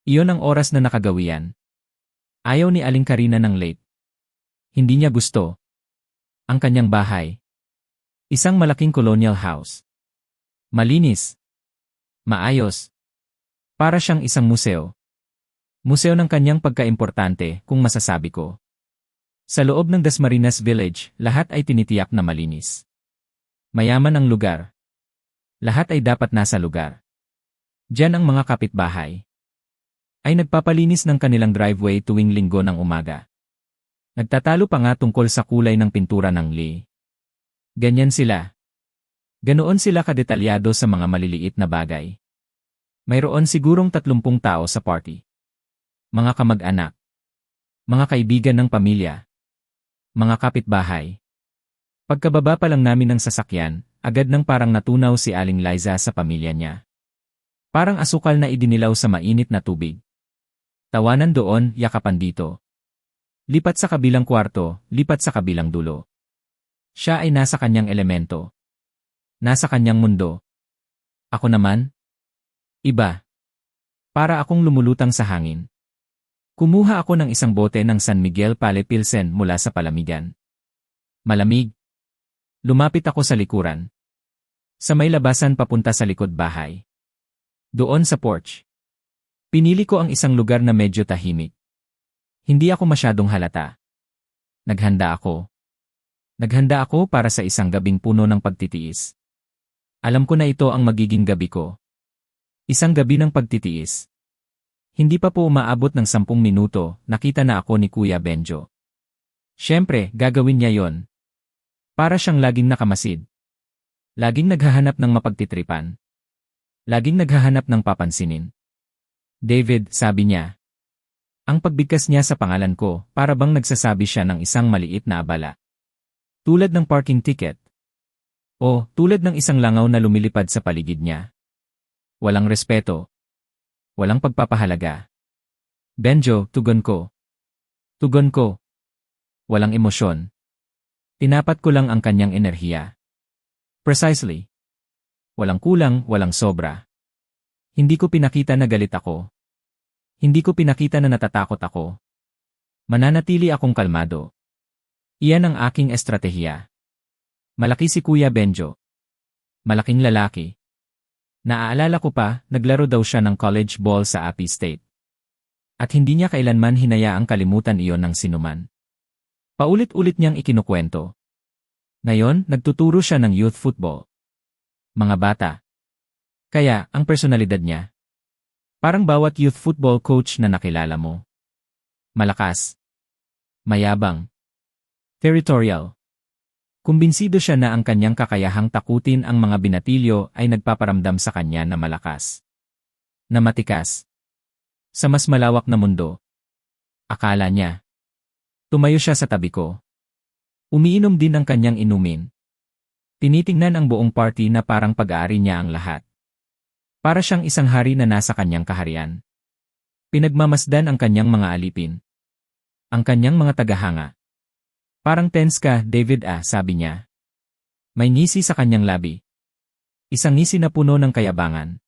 S1: Iyon ang oras na nakagawian. Ayaw ni Aling Karina ng late. Hindi niya gusto. Ang kanyang bahay. Isang malaking colonial house. Malinis. Maayos. Para siyang isang museo. Museo ng kanyang pagkaimportante, kung masasabi ko. Sa loob ng Dasmariñas Village, lahat ay tinitiyak na malinis. Mayaman ang lugar. Lahat ay dapat nasa lugar. Diyan ang mga kapitbahay ay nagpapalinis ng kanilang driveway tuwing Linggo ng umaga. Nagtatalo pa nga tungkol sa kulay ng pintura ng Lee. Ganyan sila. Ganoon sila kadetalyado sa mga maliliit na bagay. Mayroon sigurong 30 tao sa party. Mga kamag-anak. Mga kaibigan ng pamilya. Mga kapitbahay. Pagkababa pa lang namin ng sasakyan, agad nang parang natunaw si Aling Liza sa pamilya niya. Parang asukal na idinilaw sa mainit na tubig. Tawanan doon, yakapan dito. Lipat sa kabilang kwarto, lipat sa kabilang dulo. Siya ay nasa kanyang elemento. Nasa kanyang mundo. Ako naman? Iba. Para akong lumulutang sa hangin. Kumuha ako ng isang bote ng San Miguel Pale Pilsen mula sa palamigan. Malamig. Lumapit ako sa likuran. Sa may labasan papunta sa likod bahay. Doon sa porch. Pinili ko ang isang lugar na medyo tahimik. Hindi ako masyadong halata. Naghanda ako. Naghanda ako para sa isang gabing puno ng pagtitiis. Alam ko na ito ang magiging gabi ko. Isang gabi ng pagtitiis. Hindi pa po umaabot ng 10 minuto, nakita na ako ni Kuya Benjo. Siyempre, gagawin niya yon. Para siyang laging nakamasid. Laging naghahanap ng mapagtitripan. Laging naghahanap ng papansinin. David, sabi niya. Ang pagbigkas niya sa pangalan ko, para bang nagsasabi siya ng isang maliit na abala. Tulad ng parking ticket. O, tulad ng isang langaw na lumilipad sa paligid niya. Walang respeto. Walang pagpapahalaga. Benjo, tugon ko. Tugon ko. Walang emosyon. Tinapat ko lang ang kanyang enerhiya. Precisely. Walang kulang, walang sobra. Hindi ko pinakita na galit ako. Hindi ko pinakita na natatakot ako. Mananatili akong kalmado. Iyan ang aking estratehiya. Malaki si Kuya Benjo. Malaking lalaki. Naaalala ko pa, naglaro daw siya ng college ball sa Appy State. At hindi niya kailanman hinayaang kalimutan iyon ng sinuman. Paulit-ulit niyang ikinukwento. Ngayon, nagtuturo siya ng youth football. Mga bata. Kaya, ang personalidad niya. Parang bawat youth football coach na nakilala mo. Malakas. Mayabang. Territorial. Kumbinsido siya na ang kanyang kakayahang takutin ang mga binatilyo ay nagpaparamdam sa kanya na malakas. Na matikas. Sa mas malawak na mundo. Akala niya. Tumayo siya sa tabi ko. Umiinom din ang kanyang inumin. Tinitingnan ang buong party na parang pag-aari niya ang lahat. Para siyang isang hari na nasa kanyang kaharian. Pinagmamasdan ang kanyang mga alipin. Ang kanyang mga tagahanga. Parang tense ka, David sabi niya. May ngisi sa kanyang labi. Isang ngisi na puno ng kayabangan.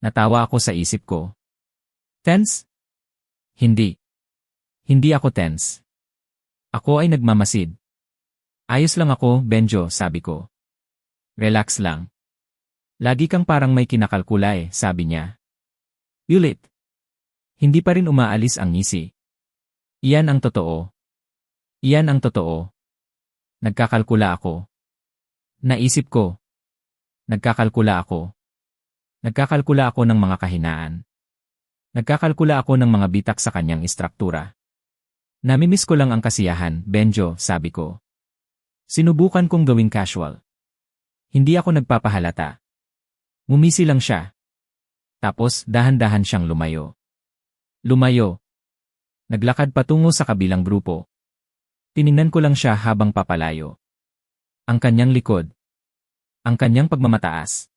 S1: Natawa ako sa isip ko. Tense? Hindi. Hindi ako tense. Ako ay nagmamasid. Ayos lang ako, Benjo, sabi ko. Relax lang. Lagi kang parang may kinakalkulay, sabi niya. Ulit. Hindi pa rin umaalis ang ngisi. Iyan ang totoo. Iyan ang totoo. Nagkakalkula ako. Naisip ko. Nagkakalkula ako. Nagkakalkula ako ng mga kahinaan. Nagkakalkula ako ng mga bitak sa kanyang istruktura. Namimiss ko lang ang kasiyahan, Benjo, sabi ko. Sinubukan kong gawing casual. Hindi ako nagpapahalata. Ngumisi lang siya. Tapos, dahan-dahan siyang lumayo. Lumayo. Naglakad patungo sa kabilang grupo. Tiningnan ko lang siya habang papalayo. Ang kanyang likod. Ang kanyang pagmamataas.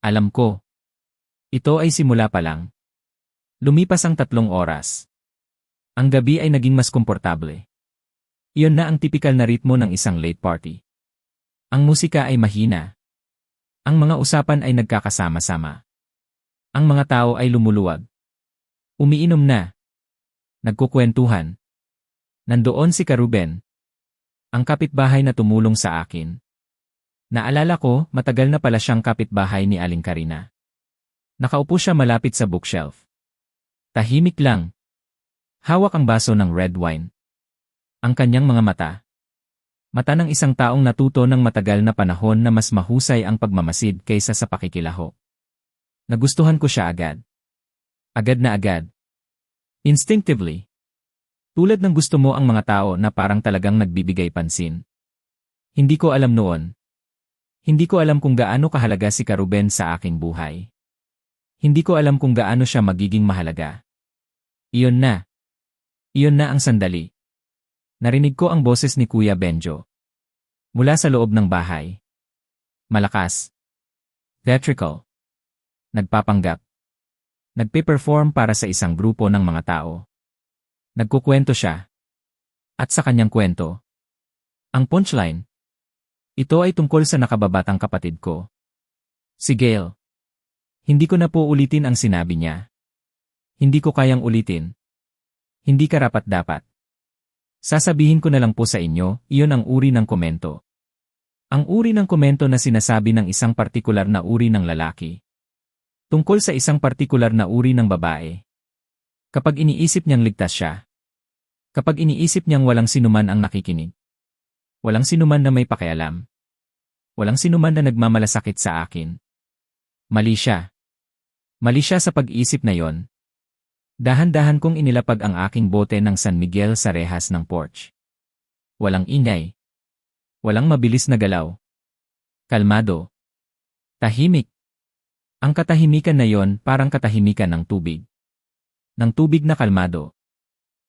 S1: Alam ko. Ito ay simula pa lang. Lumipas ang 3 oras. Ang gabi ay naging mas komportable. Iyon na ang tipikal na ritmo ng isang late party. Ang musika ay mahina. Ang mga usapan ay nagkakasama-sama. Ang mga tao ay lumuluwag. Umiinom na. Nagkukwentuhan. Nandoon si Karuben. Ang kapitbahay na tumulong sa akin. Naalala ko, matagal na pala siyang kapitbahay ni Aling Karina. Nakaupo siya malapit sa bookshelf. Tahimik lang. Hawak ang baso ng red wine. Ang kanyang mga mata. Mata ng isang taong natuto ng matagal na panahon na mas mahusay ang pagmamasid kaysa sa pakikilaho. Nagustuhan ko siya agad. Agad na agad. Instinctively. Tulad ng gusto mo ang mga tao na parang talagang nagbibigay pansin. Hindi ko alam noon. Hindi ko alam kung gaano kahalaga si Karuben sa aking buhay. Hindi ko alam kung gaano siya magiging mahalaga. Iyon na. Iyon na ang sandali. Narinig ko ang boses ni Kuya Benjo. Mula sa loob ng bahay. Malakas. Theatrical. Nagpapanggap. Nagpe-perform para sa isang grupo ng mga tao. Nagkukwento siya. At sa kanyang kwento. Ang punchline. Ito ay tungkol sa nakababatang kapatid ko. Si Gail. Hindi ko na po ulitin ang sinabi niya. Hindi ko kayang ulitin. Hindi karapat-dapat. Sasabihin ko na lang po sa inyo, iyon ang uri ng komento. Ang uri ng komento na sinasabi ng isang partikular na uri ng lalaki. Tungkol sa isang partikular na uri ng babae. Kapag iniisip niyang ligtas siya. Kapag iniisip niyang walang sinuman ang nakikinig. Walang sinuman na may pakialam. Walang sinuman na nagmamalasakit sa akin. Mali siya. Mali siya sa pag-iisip na yon. Dahan-dahan kong inilapag ang aking bote ng San Miguel sa rehas ng porch. Walang ingay. Walang mabilis na galaw. Kalmado. Tahimik. Ang katahimikan na yon parang katahimikan ng tubig. ng tubig na kalmado.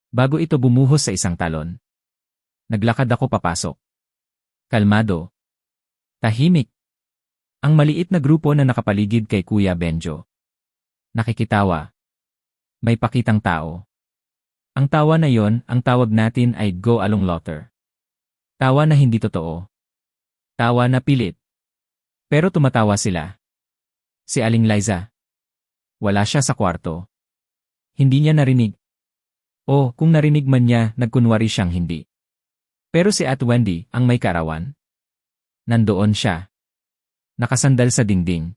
S1: Bago ito bumuhos sa isang talon. Naglakad ako papasok. Kalmado. Tahimik. Ang maliit na grupo na nakapaligid kay Kuya Benjo. Nakikitawa. May pakitang tao. Ang tawa na yon, ang tawag natin ay go along laughter. Tawa na hindi totoo. Tawa na pilit. Pero tumatawa sila. Si Aling Liza. Wala siya sa kwarto. Hindi niya narinig. O, kung narinig man niya, nagkunwari siyang hindi. Pero si At Wendy, ang may karawan. Nandoon siya. Nakasandal sa dingding.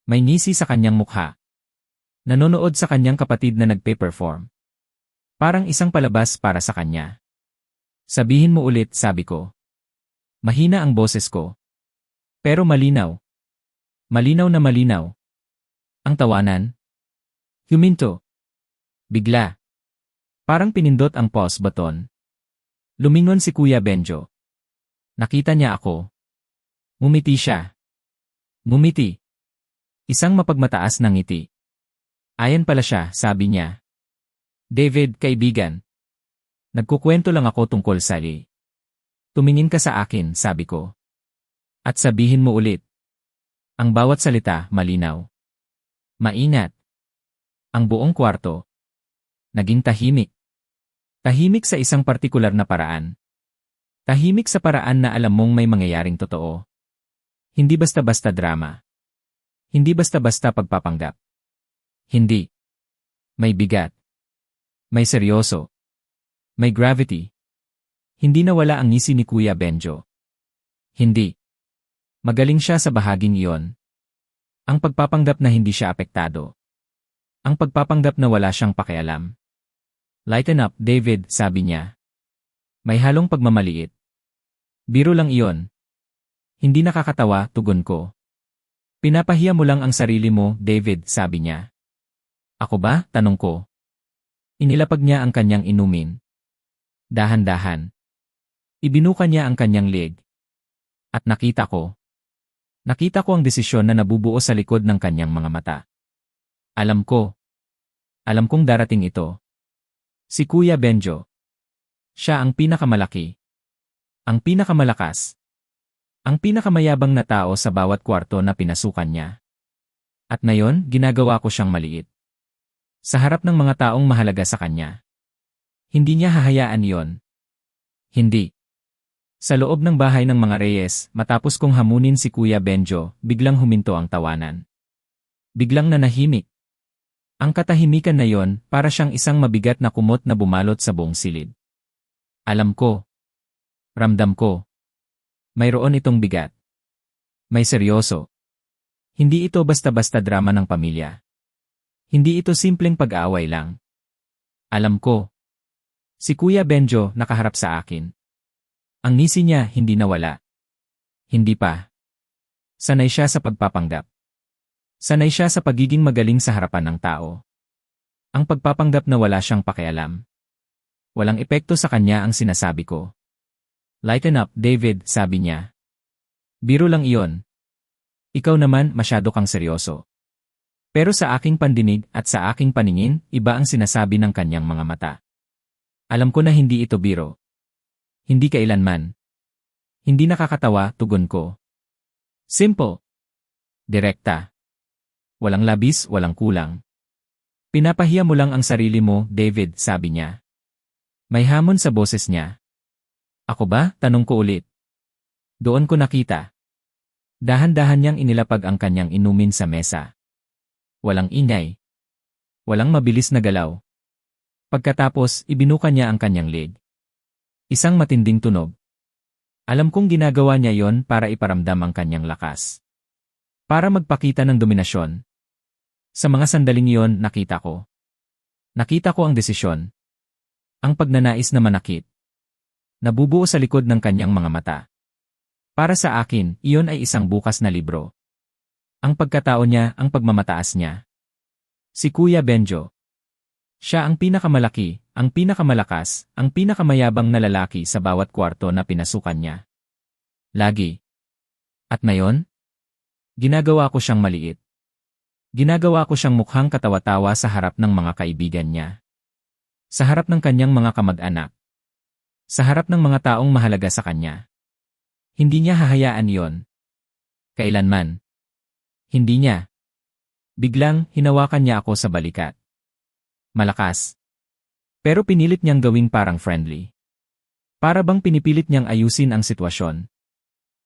S1: May ngisi sa kanyang mukha. Nanonood sa kanyang kapatid na nagpe-perform. Parang isang palabas para sa kanya. Sabihin mo ulit, sabi ko. Mahina ang boses ko. Pero malinaw. Malinaw na malinaw. Ang tawanan. Huminto. Bigla. Parang pinindot ang pause button. Lumingon si Kuya Benjo. Nakita niya ako. Ngumiti siya. Ngumiti. Isang mapagmataas na ngiti. Ayan pala siya, sabi niya. David, kaibigan. Nagkukwento lang ako tungkol sa Lee. Tumingin ka sa akin, sabi ko. At sabihin mo ulit. Ang bawat salita, malinaw. Maingat. Ang buong kwarto. Naging tahimik. Tahimik sa isang partikular na paraan. Tahimik sa paraan na alam mong may mangyayaring totoo. Hindi basta-basta drama. Hindi basta-basta pagpapanggap. Hindi. May bigat. May seryoso. May gravity. Hindi nawala ang ngisi ni Kuya Benjo. Hindi. Magaling siya sa bahaging iyon. Ang pagpapanggap na hindi siya apektado. Ang pagpapanggap na wala siyang pakialam. Lighten up, David, sabi niya. May halong pagmamaliit. Biro lang iyon. Hindi nakakatawa, tugon ko. Pinapahiya mo lang ang sarili mo, David, sabi niya. Ako ba? Tanong ko. Inilapag niya ang kanyang inumin. Dahan-dahan. Ibinuka niya ang kanyang leg. At nakita ko. Nakita ko ang desisyon na nabubuo sa likod ng kanyang mga mata. Alam ko. Alam kong darating ito. Si Kuya Benjo. Siya ang pinakamalaki. Ang pinakamalakas. Ang pinakamayabang na tao sa bawat kwarto na pinasukan niya. At ngayon, ginagawa ko siyang maliit. Sa harap ng mga taong mahalaga sa kanya. Hindi niya hahayaan yon. Hindi. Sa loob ng bahay ng mga Reyes, matapos kong hamunin si Kuya Benjo, biglang huminto ang tawanan. Biglang nanahimik. Ang katahimikan na yon, para siyang isang mabigat na kumot na bumalot sa buong silid. Alam ko. Ramdam ko. Mayroon itong bigat. May seryoso. Hindi ito basta-basta drama ng pamilya. Hindi ito simpleng pag-aaway lang. Alam ko. Si Kuya Benjo nakaharap sa akin. Ang ngisi niya hindi nawala. Hindi pa. Sanay siya sa pagpapanggap. Sanay siya sa pagiging magaling sa harapan ng tao. Ang pagpapanggap na wala siyang pakialam. Walang epekto sa kanya ang sinasabi ko. Lighten up, David, sabi niya. Biro lang iyon. Ikaw naman masyado kang seryoso. Pero sa aking pandinig at sa aking paningin, iba ang sinasabi ng kanyang mga mata. Alam ko na hindi ito biro. Hindi kailanman. Hindi nakakatawa, tugon ko. Simple. Direkta. Walang labis, walang kulang. Pinapahiya mo lang ang sarili mo, David, sabi niya. May hamon sa boses niya. Ako ba? Tanong ko ulit. Doon ko nakita. Dahan-dahan niyang inilapag ang kanyang inumin sa mesa. Walang ingay. Walang mabilis na galaw. Pagkatapos, ibinuka niya ang kanyang leg. Isang matinding tunog. Alam kong ginagawa niya yon para iparamdam ang kanyang lakas. Para magpakita ng dominasyon. Sa mga sandaling iyon, nakita ko. Nakita ko ang desisyon. Ang pagnanais na manakit. Nabubuo sa likod ng kanyang mga mata. Para sa akin, iyon ay isang bukas na libro. Ang pagkatao niya, ang pagmamataas niya. Si Kuya Benjo. Siya ang pinakamalaki, ang pinakamalakas, ang pinakamayabang na lalaki sa bawat kwarto na pinasukan niya. Lagi. At ngayon? Ginagawa ko siyang maliit. Ginagawa ko siyang mukhang katawa-tawa sa harap ng mga kaibigan niya. Sa harap ng kanyang mga kamag-anak. Sa harap ng mga taong mahalaga sa kanya. Hindi niya hahayaan iyon. Kailanman. Hindi niya. Biglang, hinawakan niya ako sa balikat. Malakas. Pero pinilit niyang gawing parang friendly. Para bang pinipilit niyang ayusin ang sitwasyon.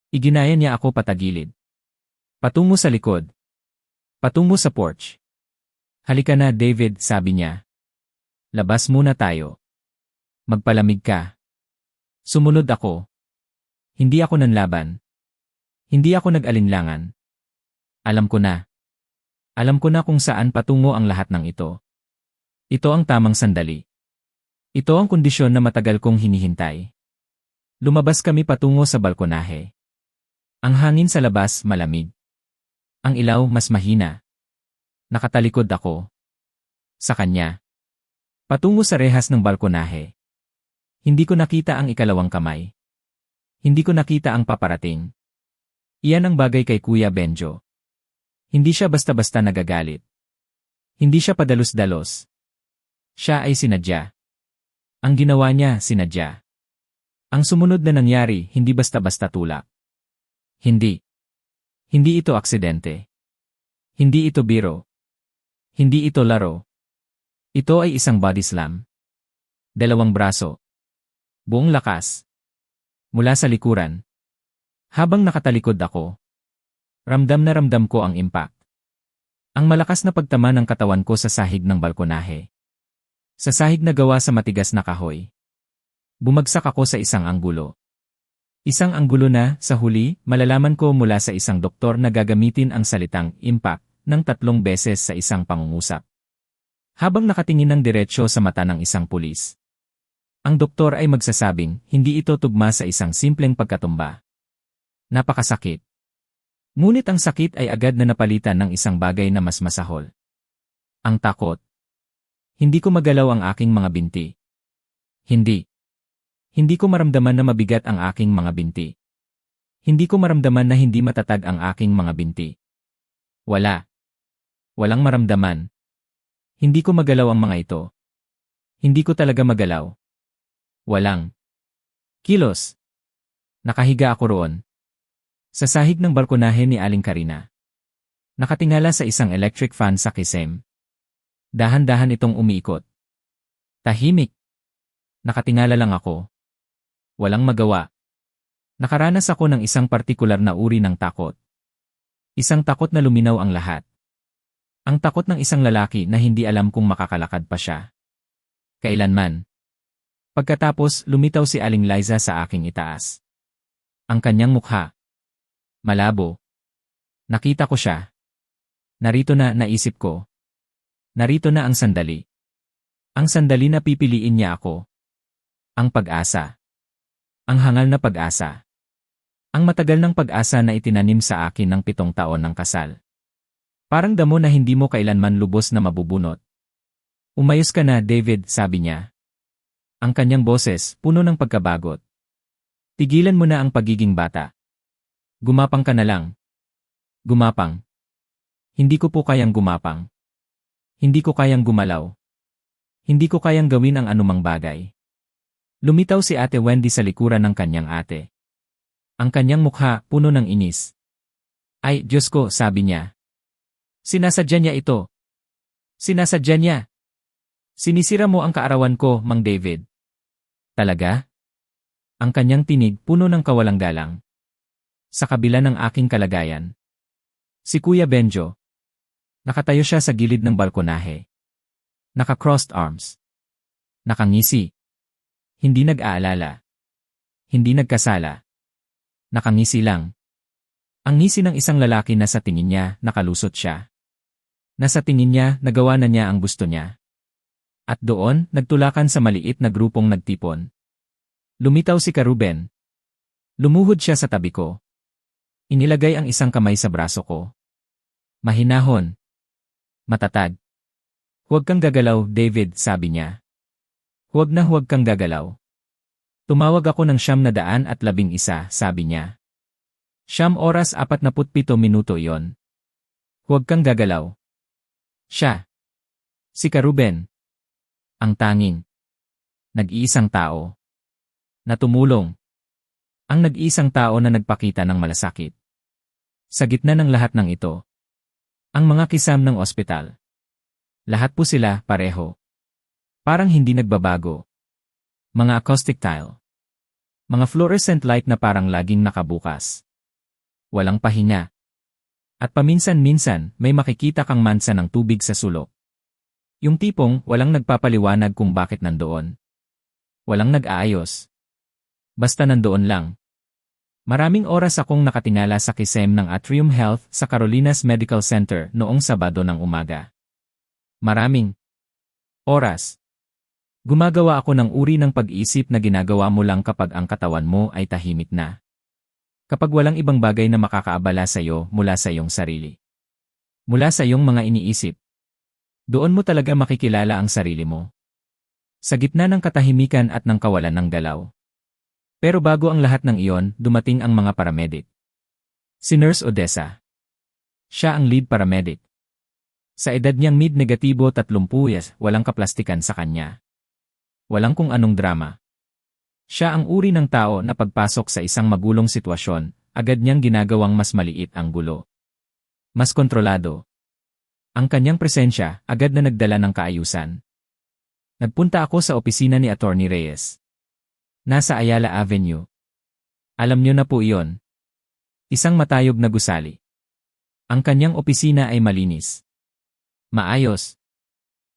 S1: Iginaya niya ako patagilid. Patungo sa likod. Patungo sa porch. Halika na, David, sabi niya. Labas muna tayo. Magpalamig ka. Sumunod ako. Hindi ako nanlaban. Hindi ako nag-alinlangan. Alam ko na. Alam ko na kung saan patungo ang lahat ng ito. Ito ang tamang sandali. Ito ang kondisyon na matagal kong hinihintay. Lumabas kami patungo sa balkonahe. Ang hangin sa labas malamig. Ang ilaw mas mahina. Nakatalikod ako. Sa kanya. Patungo sa rehas ng balkonahe. Hindi ko nakita ang ikalawang kamay. Hindi ko nakita ang paparating. Iyan ang bagay kay Kuya Benjo. Hindi siya basta-basta nagagalit. Hindi siya padalos-dalos. Siya ay sinadya. Ang ginawa niya, sinadya. Ang sumunod na nangyari, hindi basta-basta tulak. Hindi. Hindi ito aksidente. Hindi ito biro. Hindi ito laro. Ito ay isang body slam. Dalawang braso. Buong lakas. Mula sa likuran. Habang nakatalikod ako. Ramdam na ramdam ko ang impact. Ang malakas na pagtama ng katawan ko sa sahig ng balkonahe. Sa sahig na gawa sa matigas na kahoy. Bumagsak ako sa isang anggulo. Isang anggulo na, sa huli, malalaman ko mula sa isang doktor na gagamitin ang salitang impact ng 3 beses sa isang pangungusap. Habang nakatingin ng diretsyo sa mata ng isang pulis. Ang doktor ay magsasabing, hindi ito tugma sa isang simpleng pagkatumba. Napakasakit. Ngunit ang sakit ay agad na napalitan ng isang bagay na mas masahol. Ang takot. Hindi ko magalaw ang aking mga binti. Hindi. Hindi ko maramdaman na mabigat ang aking mga binti. Hindi ko maramdaman na hindi matatag ang aking mga binti. Wala. Walang maramdaman. Hindi ko magalaw ang mga ito. Hindi ko talaga magalaw. Walang kilos. Nakahiga ako roon. Sa sahig ng balkonahe ni Aling Karina. Nakatingala sa isang electric fan sa kisame. Dahan-dahan itong umiikot. Tahimik. Nakatingala lang ako. Walang magawa. Nakaranas ako ng isang partikular na uri ng takot. Isang takot na luminaw ang lahat. Ang takot ng isang lalaki na hindi alam kung makakalakad pa siya. Kailanman. Pagkatapos, lumitaw si Aling Liza sa aking itaas. Ang kanyang mukha. Malabo. Nakita ko siya. Narito na, naisip ko. Narito na ang sandali. Ang sandali na pipiliin niya ako. Ang pag-asa. Ang hangal na pag-asa. Ang matagal ng pag-asa na itinanim sa akin ng 7 taon ng kasal. Parang damo na hindi mo kailanman lubos na mabubunot. Umayos ka na, David, sabi niya. Ang kanyang boses, puno ng pagkabagot. Tigilan mo na ang pagiging bata. Gumapang ka na lang. Gumapang. Hindi ko po kayang gumapang. Hindi ko kayang gumalaw. Hindi ko kayang gawin ang anumang bagay. Lumitaw si Ate Wendy sa likuran ng kanyang ate. Ang kanyang mukha, puno ng inis. Ay, Diyos ko, sabi niya. Sinasadya niya ito. Sinasadya niya. Sinisira mo ang kaarawan ko, Mang David. Talaga? Ang kanyang tinig, puno ng kawalang galang. Sa kabila ng aking kalagayan. Si Kuya Benjo. Nakatayo siya sa gilid ng balkonahe. Naka-crossed arms. Nakangisi. Hindi nag-aalala. Hindi nagkasala. Nakangisi lang. Ang ngisi ng isang lalaki na sa tingin niya, nakalusot siya. Nasa tingin niya, nagawa na niya ang gusto niya. At doon, nagtulakan sa maliit na grupong nagtipon. Lumitaw si Karuben. Lumuhod siya sa tabi ko. Inilagay ang isang kamay sa braso ko. Mahinahon. Matatag. Huwag kang gagalaw, David, sabi niya. Huwag na huwag kang gagalaw. Tumawag ako ng 911, sabi niya. 9:47 minuto iyon. Huwag kang gagalaw. Siya. Si Ruben. Ang tanging. Nag-iisang tao. Na tumulong. Ang nag-iisang tao na nagpakita ng malasakit. Sa gitna ng lahat ng ito. Ang mga kisam ng ospital. Lahat po sila pareho. Parang hindi nagbabago. Mga acoustic tile. Mga fluorescent light na parang laging nakabukas. Walang pahinga. At paminsan-minsan may makikita kang mansa ng tubig sa sulok. Yung tipong walang nagpapaliwanag kung bakit nandoon. Walang nag-aayos. Basta nandoon lang. Maraming oras akong nakatingala sa kisem ng Atrium Health sa Carolinas Medical Center noong Sabado ng umaga. Maraming oras. Gumagawa ako ng uri ng pag-iisip na ginagawa mo lang kapag ang katawan mo ay tahimik na. Kapag walang ibang bagay na makakaabala sa iyo mula sa iyong sarili. Mula sa iyong mga iniisip. Doon mo talaga makikilala ang sarili mo. Sa gitna ng katahimikan at ng kawalan ng galaw. Pero bago ang lahat ng iyon, dumating ang mga paramedic. Si Nurse Odessa. Siya ang lead paramedic. Sa edad niyang mid-negatibo 30, walang kaplastikan sa kanya. Walang kung anong drama. Siya ang uri ng tao na pagpasok sa isang magulong sitwasyon, agad niyang ginagawang mas maliit ang gulo. Mas kontrolado. Ang kanyang presensya agad na nagdala ng kaayusan. Nagpunta ako sa opisina ni Attorney Reyes. Nasa Ayala Avenue. Alam niyo na po iyon. Isang matayog na gusali. Ang kanyang opisina ay malinis. Maayos.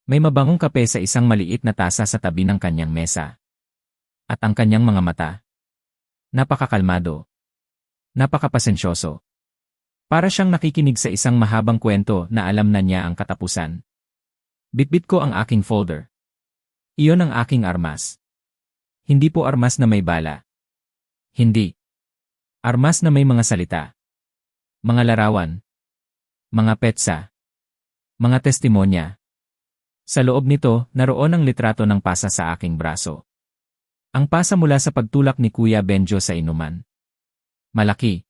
S1: May mabangong kape sa isang maliit na tasa sa tabi ng kanyang mesa. At ang kanyang mga mata. Napakakalmado. Napakapasensyoso. Para siyang nakikinig sa isang mahabang kwento na alam na niya ang katapusan. Bitbit ko ang aking folder. Iyon ang aking armas. Hindi po armas na may bala. Hindi. Armas na may mga salita. Mga larawan. Mga petsa. Mga testimonya. Sa loob nito, naroon ang litrato ng pasa sa aking braso. Ang pasa mula sa pagtulak ni Kuya Benjo sa inuman. Malaki.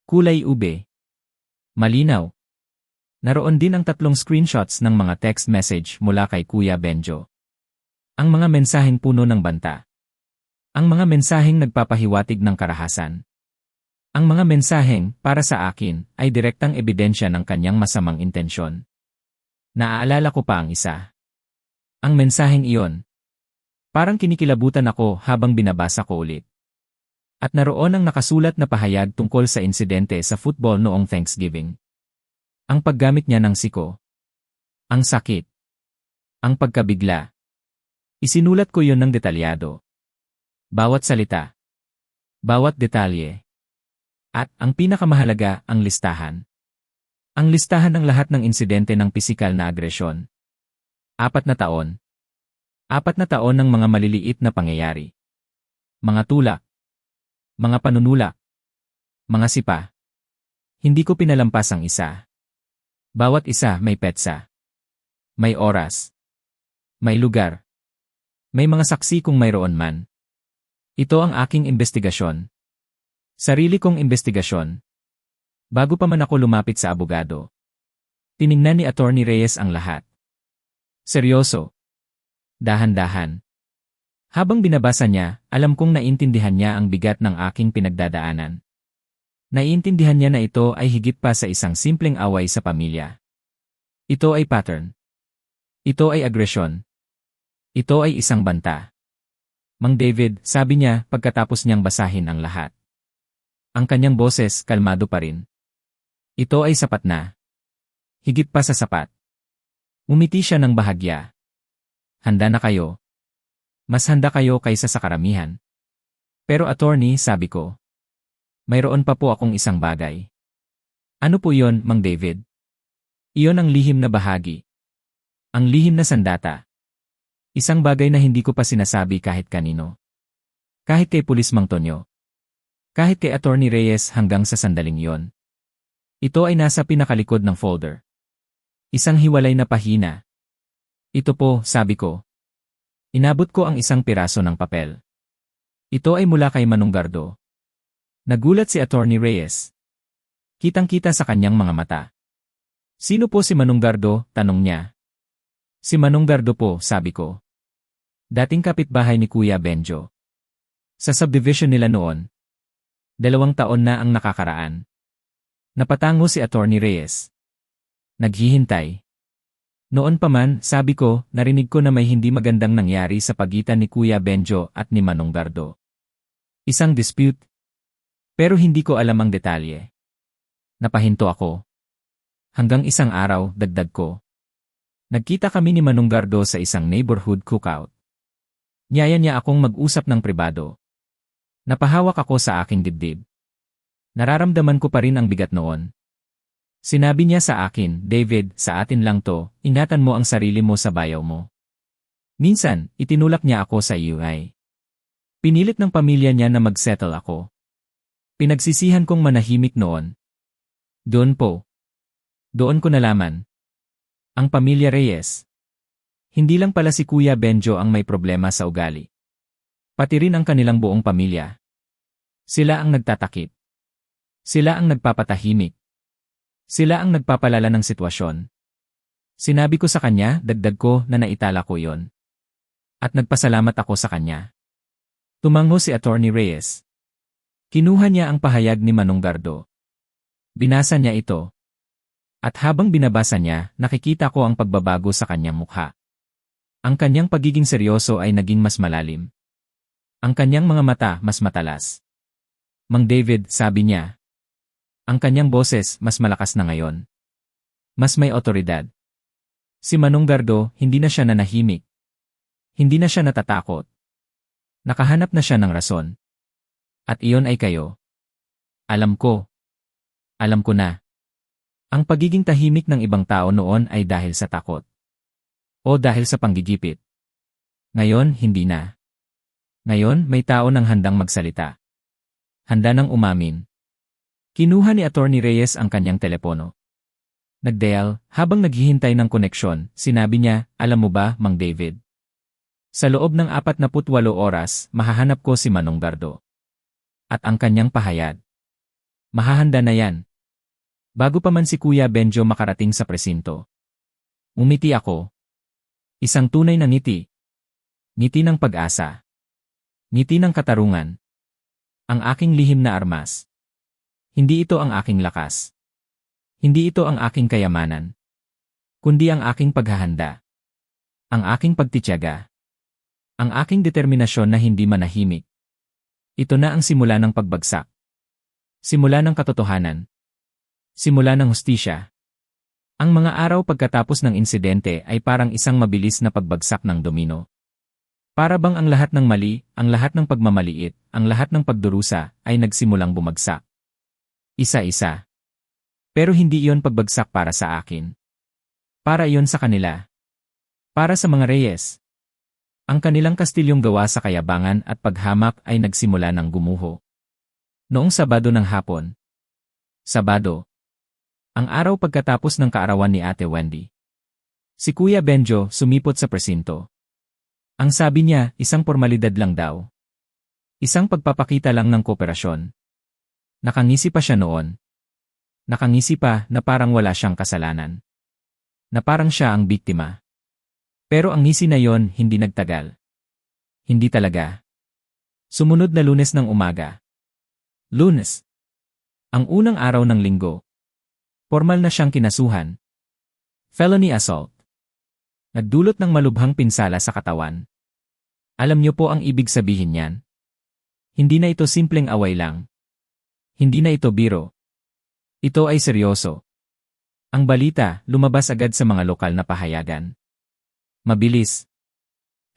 S1: Kulay ube. Malinaw. Naroon din ang 3 screenshots ng mga text message mula kay Kuya Benjo. Ang mga mensaheng puno ng banta. Ang mga mensaheng nagpapahiwatig ng karahasan. Ang mga mensaheng, para sa akin, ay direktang ebidensya ng kanyang masamang intensyon. Naaalala ko pa ang isa. Ang mensaheng iyon. Parang kinikilabutan ako habang binabasa ko ulit. At naroon ang nakasulat na pahayag tungkol sa insidente sa football noong Thanksgiving. Ang paggamit niya ng siko. Ang sakit. Ang pagkabigla. Isinulat ko yon ng detalyado. Bawat salita. Bawat detalye. At ang pinakamahalaga, ang listahan. Ang listahan ng lahat ng insidente ng pisikal na agresyon. 4 na taon. 4 na taon ng mga maliliit na pangyayari. Mga tulak. Mga panunulak. Mga sipa. Hindi ko pinalampas ang isa. Bawat isa may petsa. May oras. May lugar. May mga saksi kung mayroon man. Ito ang aking investigasyon. Sarili kong investigasyon. Bago pa man ako lumapit sa abogado. Tiningnan ni Attorney Reyes ang lahat. Seryoso. Dahan-dahan. Habang binabasa niya, alam kong naintindihan niya ang bigat ng aking pinagdadaanan. Naiintindihan niya na ito ay higit pa sa isang simpleng away sa pamilya. Ito ay pattern. Ito ay agresyon. Ito ay isang banta. Mang David, sabi niya pagkatapos niyang basahin ang lahat. Ang kanyang boses kalmado pa rin. Ito ay sapat na. Higit pa sa sapat. Umiti siya ng bahagya. Handa na kayo. Mas handa kayo kaysa sa karamihan. Pero attorney, sabi ko. Mayroon pa po akong isang bagay. Ano po yon, Mang David? Iyon ang lihim na bahagi. Ang lihim na sandata. Isang bagay na hindi ko pa sinasabi kahit kanino. Kahit kay Pulis Mang Tonyo. Kahit kay Attorney Reyes hanggang sa sandaling yon. Ito ay nasa pinakalikod ng folder. Isang hiwalay na pahina. Ito po, sabi ko. Inabot ko ang isang piraso ng papel. Ito ay mula kay Manong Gardo. Nagulat si Attorney Reyes. Kitang-kita sa kanyang mga mata. Sino po si Manong Gardo? Tanong niya. Si Manong Gardo po, sabi ko. Dating kapitbahay ni Kuya Benjo. Sa subdivision nila noon. 2 taon na ang nakakaraan. Napatango si Attorney Reyes. Naghihintay. Noon pa man, sabi ko, narinig ko na may hindi magandang nangyari sa pagitan ni Kuya Benjo at ni Manong Gardo. Isang dispute. Pero hindi ko alam ang detalye. Napahinto ako. Hanggang isang araw, dagdag ko. Nagkita kami ni Manong Gardo sa isang neighborhood cookout. Niyaya niya akong mag-usap ng pribado. Napahawak ako sa aking dibdib. Nararamdaman ko pa rin ang bigat noon. Sinabi niya sa akin, David, sa atin lang to, ingatan mo ang sarili mo sa bayaw mo. Minsan, itinulak niya ako sa UI. Pinilit ng pamilya niya na mag-settle ako. Pinagsisihan kong manahimik noon. Doon ko nalaman. Ang pamilya Reyes. Hindi lang pala si Kuya Benjo ang may problema sa ugali. Pati rin ang kanilang buong pamilya. Sila ang nagtatakip. Sila ang nagpapatahimik. Sila ang nagpapalala ng sitwasyon. Sinabi ko sa kanya, dagdag ko na naitala ko yon. At nagpasalamat ako sa kanya. Tumango si Attorney Reyes. Kinuha niya ang pahayag ni Manong Gardo. Binasa niya ito. At habang binabasa niya, nakikita ko ang pagbabago sa kanyang mukha. Ang kanyang pagiging seryoso ay naging mas malalim. Ang kanyang mga mata mas matalas. Mang David, sabi niya. Ang kanyang boses mas malakas na ngayon. Mas may otoridad. Si Manong Gardo, hindi na siya nanahimik. Hindi na siya natatakot. Nakahanap na siya ng rason. At iyon ay kayo. Alam ko. Alam ko na. Ang pagiging tahimik ng ibang tao noon ay dahil sa takot. O dahil sa panggigipit. Ngayon, hindi na. Ngayon, may tao nang handang magsalita. Handa nang umamin. Kinuha ni Attorney Reyes ang kanyang telepono. Nagdial, habang naghihintay ng koneksyon, sinabi niya, alam mo ba, Mang David? Sa loob ng 48 oras, mahahanap ko si Manong Gardo. At ang kanyang pahayag. Mahahanda na yan. Bago pa man si Kuya Benjo makarating sa presinto. Umiti ako. Isang tunay na ngiti. Ngiti ng pag-asa. Ngiti ng katarungan. Ang aking lihim na armas. Hindi ito ang aking lakas. Hindi ito ang aking kayamanan. Kundi ang aking paghahanda. Ang aking pagtitiyaga. Ang aking determinasyon na hindi manahimik. Ito na ang simula ng pagbagsak. Simula ng katotohanan. Simula ng hustisya. Ang mga araw pagkatapos ng insidente ay parang isang mabilis na pagbagsak ng domino. Para bang ang lahat ng mali, ang lahat ng pagmamaliit, ang lahat ng pagdurusa ay nagsimulang bumagsak. Isa-isa. Pero hindi iyon pagbagsak para sa akin. Para iyon sa kanila. Para sa mga Reyes. Ang kanilang kastilyong gawa sa kayabangan at paghamak ay nagsimula ng gumuho. Noong Sabado ng hapon. Sabado. Ang araw pagkatapos ng kaarawan ni Ate Wendy. Si Kuya Benjo sumipot sa presinto. Ang sabi niya, isang formalidad lang daw. Isang pagpapakita lang ng kooperasyon. Nakangisi pa siya noon. Nakangisi pa na parang wala siyang kasalanan. Na parang siya ang biktima. Pero ang ngisi na yon hindi nagtagal. Hindi talaga. Sumunod na Lunes ng umaga. Lunes. Ang unang araw ng linggo. Formal na siyang kinasuhan. Felony assault. Nagdulot ng malubhang pinsala sa katawan. Alam niyo po ang ibig sabihin niyan. Hindi na ito simpleng away lang. Hindi na ito biro. Ito ay seryoso. Ang balita lumabas agad sa mga lokal na pahayagan. Mabilis.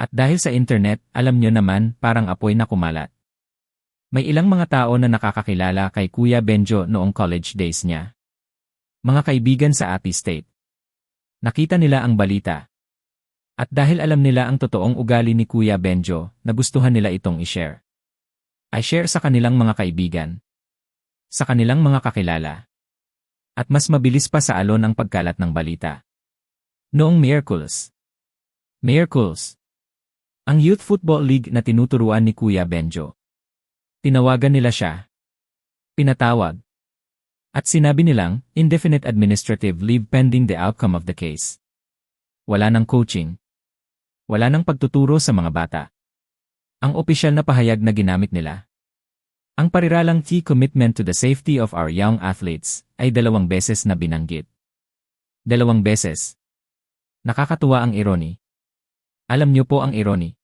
S1: At dahil sa internet, alam niyo naman, parang apoy na kumalat. May ilang mga tao na nakakakilala kay Kuya Benjo noong college days niya. Mga kaibigan sa Ati State. Nakita nila ang balita. At dahil alam nila ang totoong ugali ni Kuya Benjo, nagustuhan nila itong i-share. I-share sa kanilang mga kaibigan. Sa kanilang mga kakilala. At mas mabilis pa sa alon ang pagkalat ng balita. Noong Miyerkules. Ang Youth Football League na tinuturuan ni Kuya Benjo. Tinawagan nila siya. Pinatawag. At sinabi nilang, indefinite administrative leave pending the outcome of the case. Wala nang coaching. Wala nang pagtuturo sa mga bata. Ang opisyal na pahayag na ginamit nila. Ang pariralang key commitment to the safety of our young athletes ay 2 beses na binanggit. 2 beses. Nakakatuwa ang irony. Alam niyo po ang irony.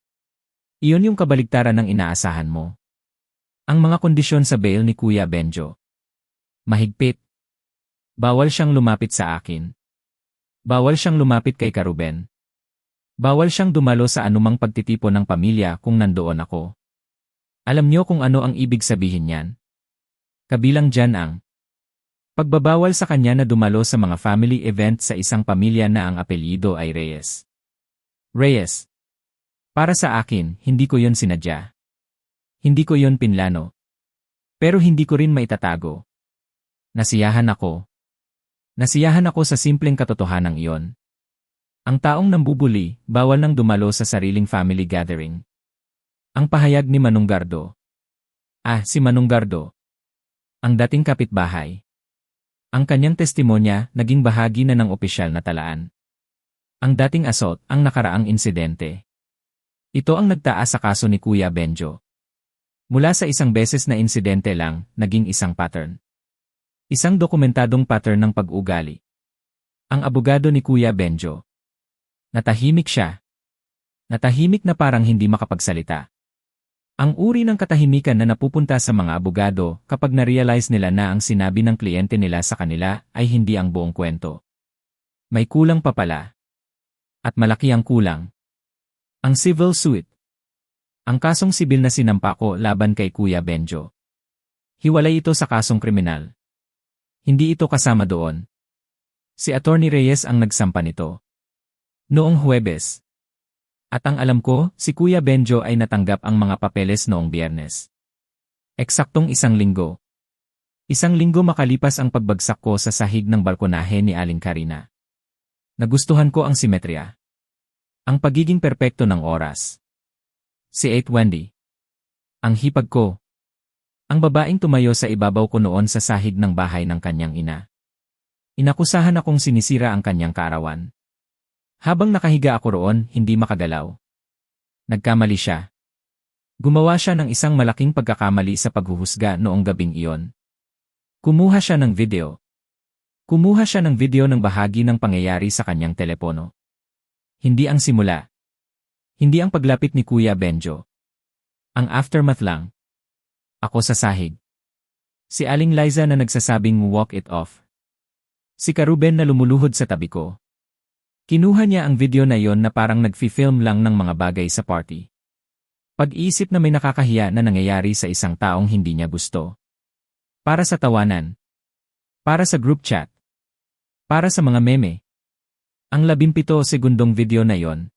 S1: Iyon yung kabaligtaran ng inaasahan mo. Ang mga kondisyon sa bail ni Kuya Benjo. Mahigpit. Bawal siyang lumapit sa akin. Bawal siyang lumapit kay Karuben. Bawal siyang dumalo sa anumang pagtitipon ng pamilya kung nandoon ako. Alam niyo kung ano ang ibig sabihin niyan? Kabilang dyan ang pagbabawal sa kanya na dumalo sa mga family event sa isang pamilya na ang apelyido ay Reyes. Reyes. Para sa akin, hindi ko yon sinadya. Hindi ko yon pinlano. Pero hindi ko rin maitatago. Nasiyahan ako. Nasiyahan ako sa simpleng katotohanang iyon. Ang taong nambubuli, bawal nang dumalo sa sariling family gathering. Ang pahayag ni Manong Gardo. Si Manong Gardo. Ang dating kapitbahay. Ang kanyang testimonya, naging bahagi na ng opisyal na talaan. Ang dating assault, ang nakaraang insidente. Ito ang nagtaas sa kaso ni Kuya Benjo. Mula sa 1 beses na insidente lang, naging isang pattern. Isang dokumentadong pattern ng pag-ugali. Ang abogado ni Kuya Benjo. Natahimik siya. Natahimik na parang hindi makapagsalita. Ang uri ng katahimikan na napupunta sa mga abogado kapag na-realize nila na ang sinabi ng kliyente nila sa kanila ay hindi ang buong kwento. May kulang pa pala. At malaki ang kulang. Ang civil suit. Ang kasong sibil na sinampa ko laban kay Kuya Benjo. Hiwalay ito sa kasong kriminal. Hindi ito kasama doon. Si Attorney Reyes ang nagsampa nito. Noong Huwebes. At ang alam ko, si Kuya Benjo ay natanggap ang mga papeles noong Biyernes. Eksaktong 1 linggo. 1 linggo makalipas ang pagbagsak ko sa sahig ng balkonahe ni Aling Karina. Nagustuhan ko ang simetrya. Ang pagiging perpekto ng oras. Si 8 Wendy. Ang hipag ko. Ang babaeng tumayo sa ibabaw ko noon sa sahig ng bahay ng kanyang ina. Inakusahan akong sinisira ang kanyang kaarawan. Habang nakahiga ako roon, hindi makagalaw. Nagkamali siya. Gumawa siya ng isang malaking pagkakamali sa paghuhusga noong gabing iyon. Kumuha siya ng video. Kumuha siya ng video ng bahagi ng pangyayari sa kanyang telepono. Hindi ang simula. Hindi ang paglapit ni Kuya Benjo. Ang aftermath lang. Ako sa sahig. Si Aling Liza na nagsasabing walk it off. Si Karuben na lumuluhod sa tabi ko. Kinuha niya ang video na yon na parang nagfi-film lang ng mga bagay sa party. Pag-iisip na may nakakahiya na nangyayari sa isang taong hindi niya gusto. Para sa tawanan. Para sa group chat. Para sa mga meme. Ang 17 segundong video na yon.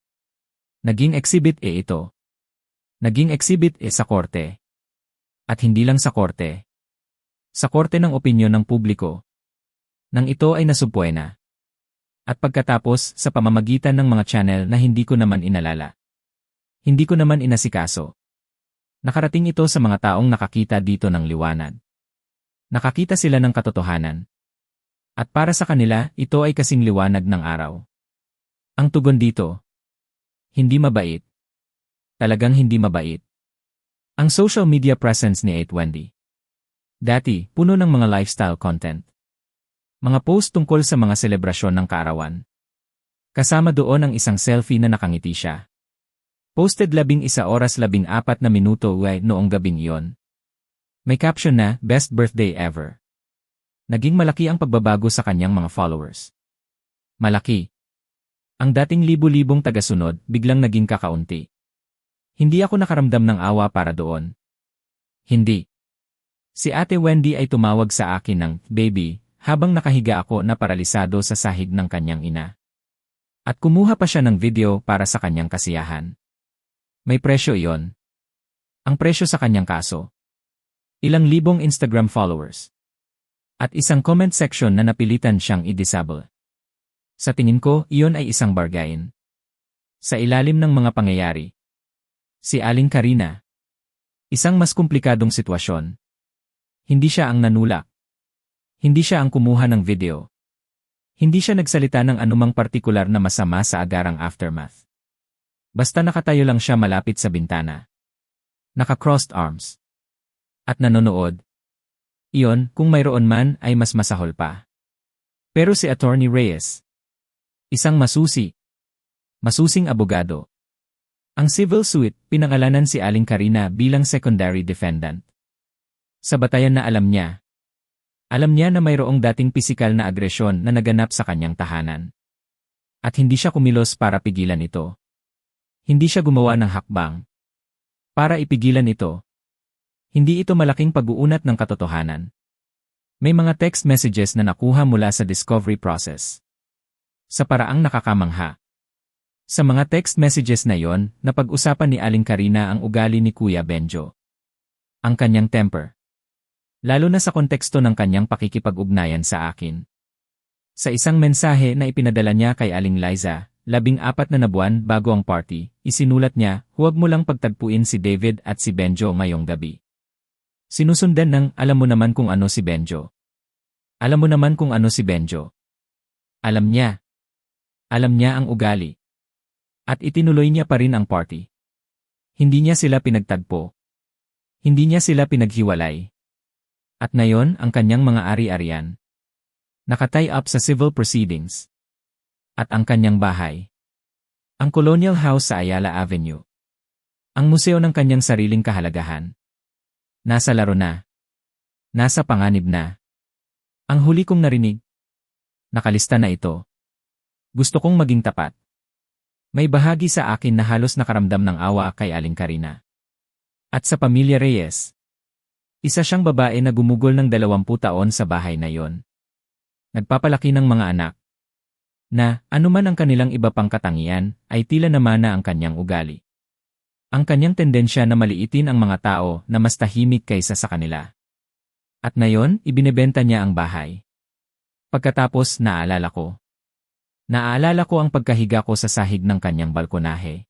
S1: Naging exhibit ito. Naging exhibit sa korte. At hindi lang sa korte. Sa korte ng opinyon ng publiko. Nang ito ay nasubpuena. At pagkatapos sa pamamagitan ng mga channel na hindi ko naman inalala. Hindi ko naman inasikaso. Nakarating ito sa mga taong nakakita dito ng liwanag. Nakakita sila ng katotohanan. At para sa kanila, ito ay kasing liwanag ng araw. Ang tugon dito. Hindi mabait. Talagang hindi mabait. Ang social media presence ni 8 Wendy. Dati, puno ng mga lifestyle content. Mga post tungkol sa mga selebrasyon ng kaarawan. Kasama doon ang isang selfie na nakangiti siya. Posted 11 oras 14 na minuto noong gabing iyon. May caption na, Best Birthday Ever. Naging malaki ang pagbabago sa kanyang mga followers. Malaki. Ang dating libu-libong tagasunod biglang naging kakaunti. Hindi ako nakaramdam ng awa para doon. Hindi. Si Ate Wendy ay tumawag sa akin ng, Baby, habang nakahiga ako na paralisado sa sahig ng kanyang ina. At kumuha pa siya ng video para sa kanyang kasiyahan. May presyo iyon. Ang presyo sa kanyang kaso. Ilang libong Instagram followers. At isang comment section na napilitan siyang i-disable. Sa tingin ko, iyon ay isang bargain. Sa ilalim ng mga pangyayari. Si Aling Karina. Isang mas komplikadong sitwasyon. Hindi siya ang nanulak. Hindi siya ang kumuha ng video. Hindi siya nagsalita ng anumang partikular na masama sa agarang aftermath. Basta nakatayo lang siya malapit sa bintana. Naka-crossed arms. At nanonood. Iyon, kung mayroon man, ay mas masahol pa. Pero si Attorney Reyes, isang masusing abogado. Ang civil suit, pinangalanan si Aling Karina bilang secondary defendant. Sa batayan na alam niya na mayroong dating pisikal na agresyon na naganap sa kanyang tahanan. At hindi siya kumilos para pigilan ito. Hindi siya gumawa ng hakbang para ipigilan ito. Hindi ito malaking pag-uunat ng katotohanan. May mga text messages na nakuha mula sa discovery process. Sa paraang nakakamangha. Sa mga text messages na yon, napag-usapan ni Aling Karina ang ugali ni Kuya Benjo. Ang kanyang temper. Lalo na sa konteksto ng kanyang pakikipag-ugnayan sa akin. Sa isang mensahe na ipinadala niya kay Aling Liza, 14 na buwan bago ang party, isinulat niya, huwag mo lang pagtagpuin si David at si Benjo ngayong gabi. Sinusundan ng, alam mo naman kung ano si Benjo. Alam mo naman kung ano si Benjo. Alam niya. Alam niya ang ugali. At itinuloy niya pa rin ang party. Hindi niya sila pinagtagpo. Hindi niya sila pinaghiwalay. At ngayon ang kanyang mga ari-arian. Nakatie up sa civil proceedings. At ang kanyang bahay. Ang Colonial House sa Ayala Avenue. Ang museo ng kanyang sariling kahalagahan. Nasa laro na. Nasa panganib na. Ang huli kong narinig. Nakalista na ito. Gusto kong maging tapat. May bahagi sa akin na halos nakaramdam ng awa kay Aling Karina. At sa pamilya Reyes. Isa siyang babae na gumugol ng 20 taon sa bahay na yon. Nagpapalaki ng mga anak. Na, anuman ang kanilang iba pang katangian, ay tila naman na ang kanyang ugali. Ang kanyang tendensya na maliitin ang mga tao na mas tahimik kaysa sa kanila. At ngayon, ibinebenta niya ang bahay. Pagkatapos, naaalala ko ang pagkahiga ko sa sahig ng kanyang balkonahe.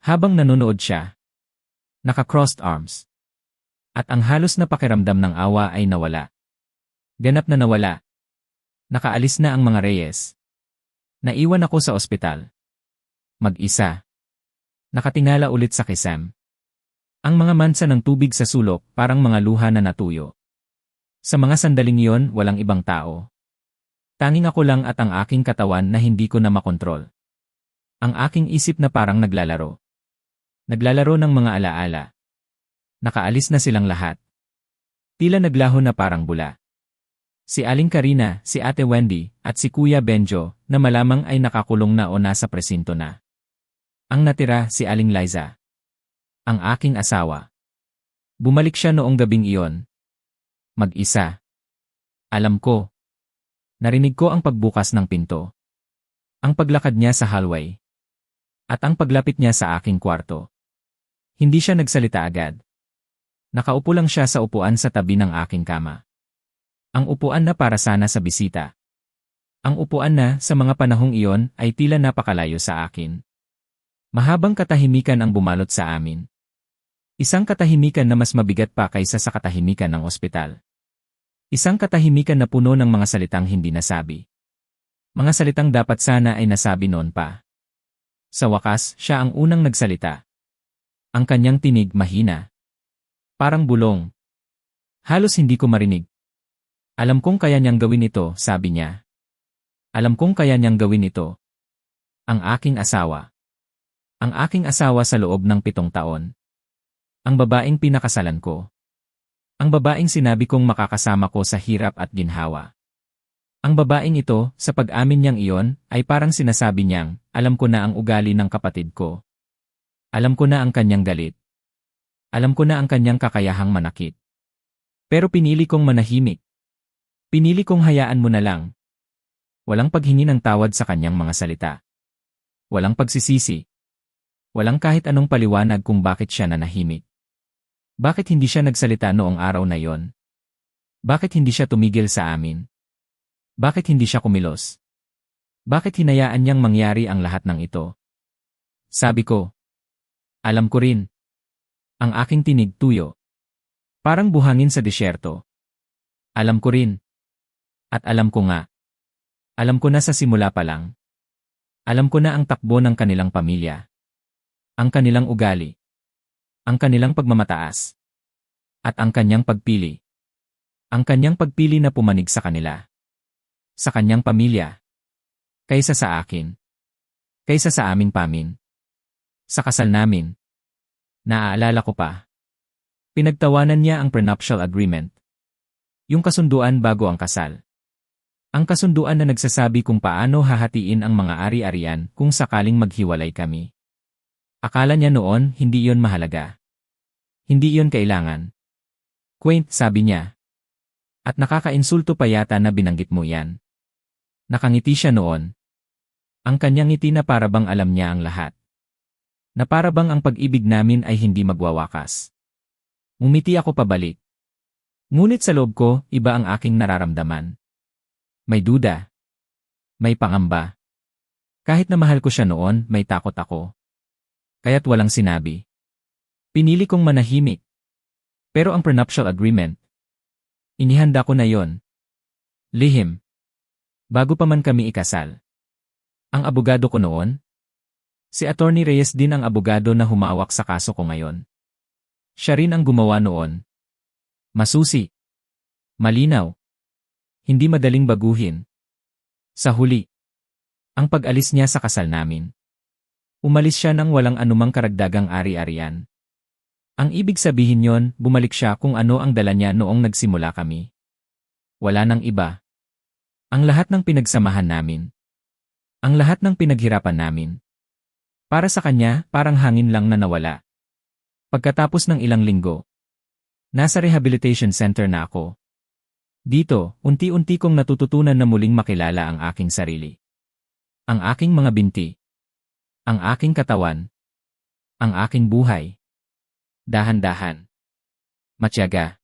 S1: Habang nanonood siya. Naka-crossed arms. At ang halos na pakiramdam ng awa ay nawala. Ganap na nawala. Nakaalis na ang mga Reyes. Naiwan ako sa ospital. Mag-isa. Nakatingala ulit sa kisam. Ang mga mansa ng tubig sa sulok parang mga luha na natuyo. Sa mga sandaling iyon, walang ibang tao. Tanging ako lang at ang aking katawan na hindi ko na makontrol. Ang aking isip na parang naglalaro. Naglalaro ng mga alaala. Nakaalis na silang lahat. Tila naglaho na parang bula. Si Aling Karina, si Ate Wendy, at si Kuya Benjo, na malamang ay nakakulong na o nasa presinto na. Ang natira, si Aling Liza. Ang aking asawa. Bumalik siya noong gabing iyon. Mag-isa. Alam ko. Narinig ko ang pagbukas ng pinto. Ang paglakad niya sa hallway. At ang paglapit niya sa aking kwarto. Hindi siya nagsalita agad. Nakaupo lang siya sa upuan sa tabi ng aking kama. Ang upuan na para sana sa bisita. Ang upuan na, sa mga panahong iyon, ay tila napakalayo sa akin. Mahabang katahimikan ang bumalot sa amin. Isang katahimikan na mas mabigat pa kaysa sa katahimikan ng ospital. Isang katahimikan na puno ng mga salitang hindi nasabi. Mga salitang dapat sana ay nasabi noon pa. Sa wakas, siya ang unang nagsalita. Ang kanyang tinig mahina. Parang bulong. Halos hindi ko marinig. Alam kong kaya niyang gawin ito, sabi niya. Alam kong kaya niyang gawin ito. Ang aking asawa. Ang aking asawa sa loob ng 7 taon. Ang babaeng pinakasalan ko. Ang babaeng sinabi kong makakasama ko sa hirap at ginhawa. Ang babaeng ito, sa pag-amin niyang iyon, ay parang sinasabi niyang, alam ko na ang ugali ng kapatid ko. Alam ko na ang kanyang galit. Alam ko na ang kanyang kakayahang manakit. Pero pinili kong manahimik. Pinili kong hayaan mo na lang. Walang paghingi ng tawad sa kanyang mga salita. Walang pagsisisi. Walang kahit anong paliwanag kung bakit siya nanahimik. Bakit hindi siya nagsalita noong araw na yon? Bakit hindi siya tumigil sa amin? Bakit hindi siya kumilos? Bakit hinayaan niyang mangyari ang lahat ng ito? Sabi ko. Alam ko rin. Ang aking tinig tuyo. Parang buhangin sa disyerto. Alam ko rin. At alam ko nga. Alam ko na sa simula pa lang. Alam ko na ang takbo ng kanilang pamilya. Ang kanilang ugali. Ang kanilang pagmamataas. At ang kanyang pagpili. Ang kanyang pagpili na pumanig sa kanila. Sa kanyang pamilya. Kaysa sa akin. Kaysa sa aming pamin. Sa kasal namin. Naaalala ko pa. Pinagtawanan niya ang prenuptial agreement. Yung kasunduan bago ang kasal. Ang kasunduan na nagsasabi kung paano hahatiin ang mga ari-arian kung sakaling maghiwalay kami. Akala niya noon hindi iyon mahalaga. Hindi iyon kailangan. Quaint, sabi niya. At nakakainsulto pa yata na binanggit mo yan. Nakangiti siya noon. Ang kanyang ngiti na parabang alam niya ang lahat. Na parabang ang pag-ibig namin ay hindi magwawakas. Ngumiti ako pabalik. Ngunit sa loob ko, iba ang aking nararamdaman. May duda. May pangamba. Kahit na mahal ko siya noon, may takot ako. Kaya't walang sinabi. Pinili kong manahimik. Pero ang prenuptial agreement, inihanda ko na yon. Lihim. Bago pa man kami ikasal. Ang abogado ko noon? Si Attorney Reyes din ang abogado na humawak sa kaso ko ngayon. Siya rin ang gumawa noon. Masusi. Malinaw. Hindi madaling baguhin. Sa huli. Ang pag-alis niya sa kasal namin. Umalis siya nang walang anumang karagdagang ari-arian. Ang ibig sabihin yon, bumalik siya kung ano ang dala niya noong nagsimula kami. Wala nang iba. Ang lahat ng pinagsamahan namin. Ang lahat ng pinaghirapan namin. Para sa kanya, parang hangin lang na nawala. Pagkatapos ng ilang linggo, nasa rehabilitation center na ako. Dito, unti-unti kong natututunan na muling makilala ang aking sarili. Ang aking mga binti. Ang aking katawan. Ang aking buhay. Dahan-dahan. Matyaga.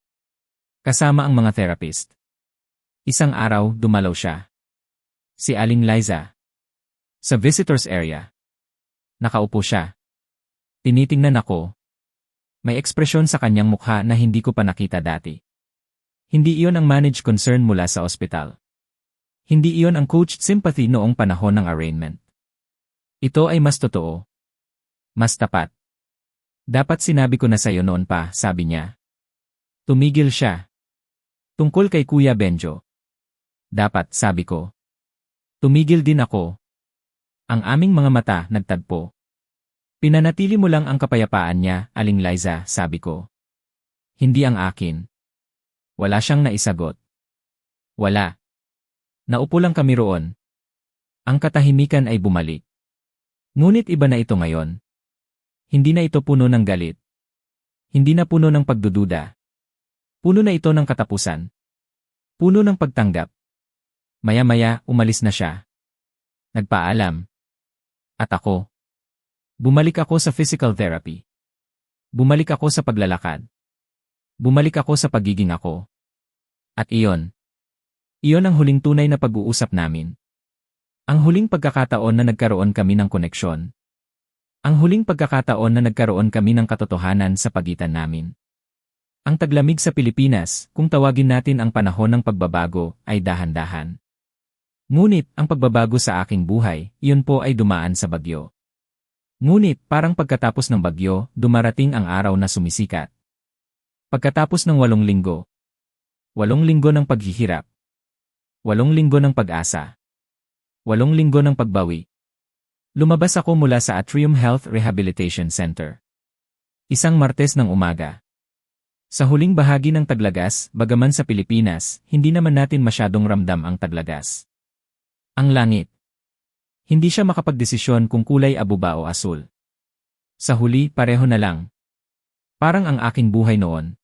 S1: Kasama ang mga therapist. Isang araw, dumalaw siya. Si Aling Liza. Sa visitors area. Nakaupo siya. Tinitingnan ako. May ekspresyon sa kanyang mukha na hindi ko pa nakita dati. Hindi iyon ang managed concern mula sa ospital. Hindi iyon ang coached sympathy noong panahon ng arraignment. Ito ay mas totoo. Mas tapat. Dapat sinabi ko na sa'yo noon pa, sabi niya. Tumigil siya. Tungkol kay Kuya Benjo. Dapat, sabi ko. Tumigil din ako. Ang aming mga mata nagtagpo. Pinanatili mo lang ang kapayapaan niya, Aling Liza, sabi ko. Hindi ang akin. Wala siyang naisagot. Wala. Naupo lang kami roon. Ang katahimikan ay bumalik. Ngunit iba na ito ngayon. Hindi na ito puno ng galit. Hindi na puno ng pagdududa. Puno na ito ng katapusan. Puno ng pagtanggap. Maya-maya, umalis na siya. Nagpaalam. At ako. Bumalik ako sa physical therapy. Bumalik ako sa paglalakad. Bumalik ako sa pagiging ako. At iyon. Iyon ang huling tunay na pag-uusap namin. Ang huling pagkakataon na nagkaroon kami ng koneksyon. Ang huling pagkakataon na nagkaroon kami ng katotohanan sa pagitan namin. Ang taglamig sa Pilipinas, kung tawagin natin ang panahon ng pagbabago, ay dahan-dahan. Ngunit, ang pagbabago sa aking buhay, iyon po ay dumaan sa bagyo. Ngunit, parang pagkatapos ng bagyo, dumarating ang araw na sumisikat. Pagkatapos ng 8 linggo. 8 linggo ng paghihirap. 8 linggo ng pag-asa. 8 linggo ng pagbawi. Lumabas ako mula sa Atrium Health Rehabilitation Center. Isang Martes ng umaga. Sa huling bahagi ng taglagas, bagaman sa Pilipinas, hindi naman natin masyadong ramdam ang taglagas. Ang langit. Hindi siya makapagdesisyon kung kulay abo ba o asul. Sa huli, pareho na lang. Parang ang aking buhay noon.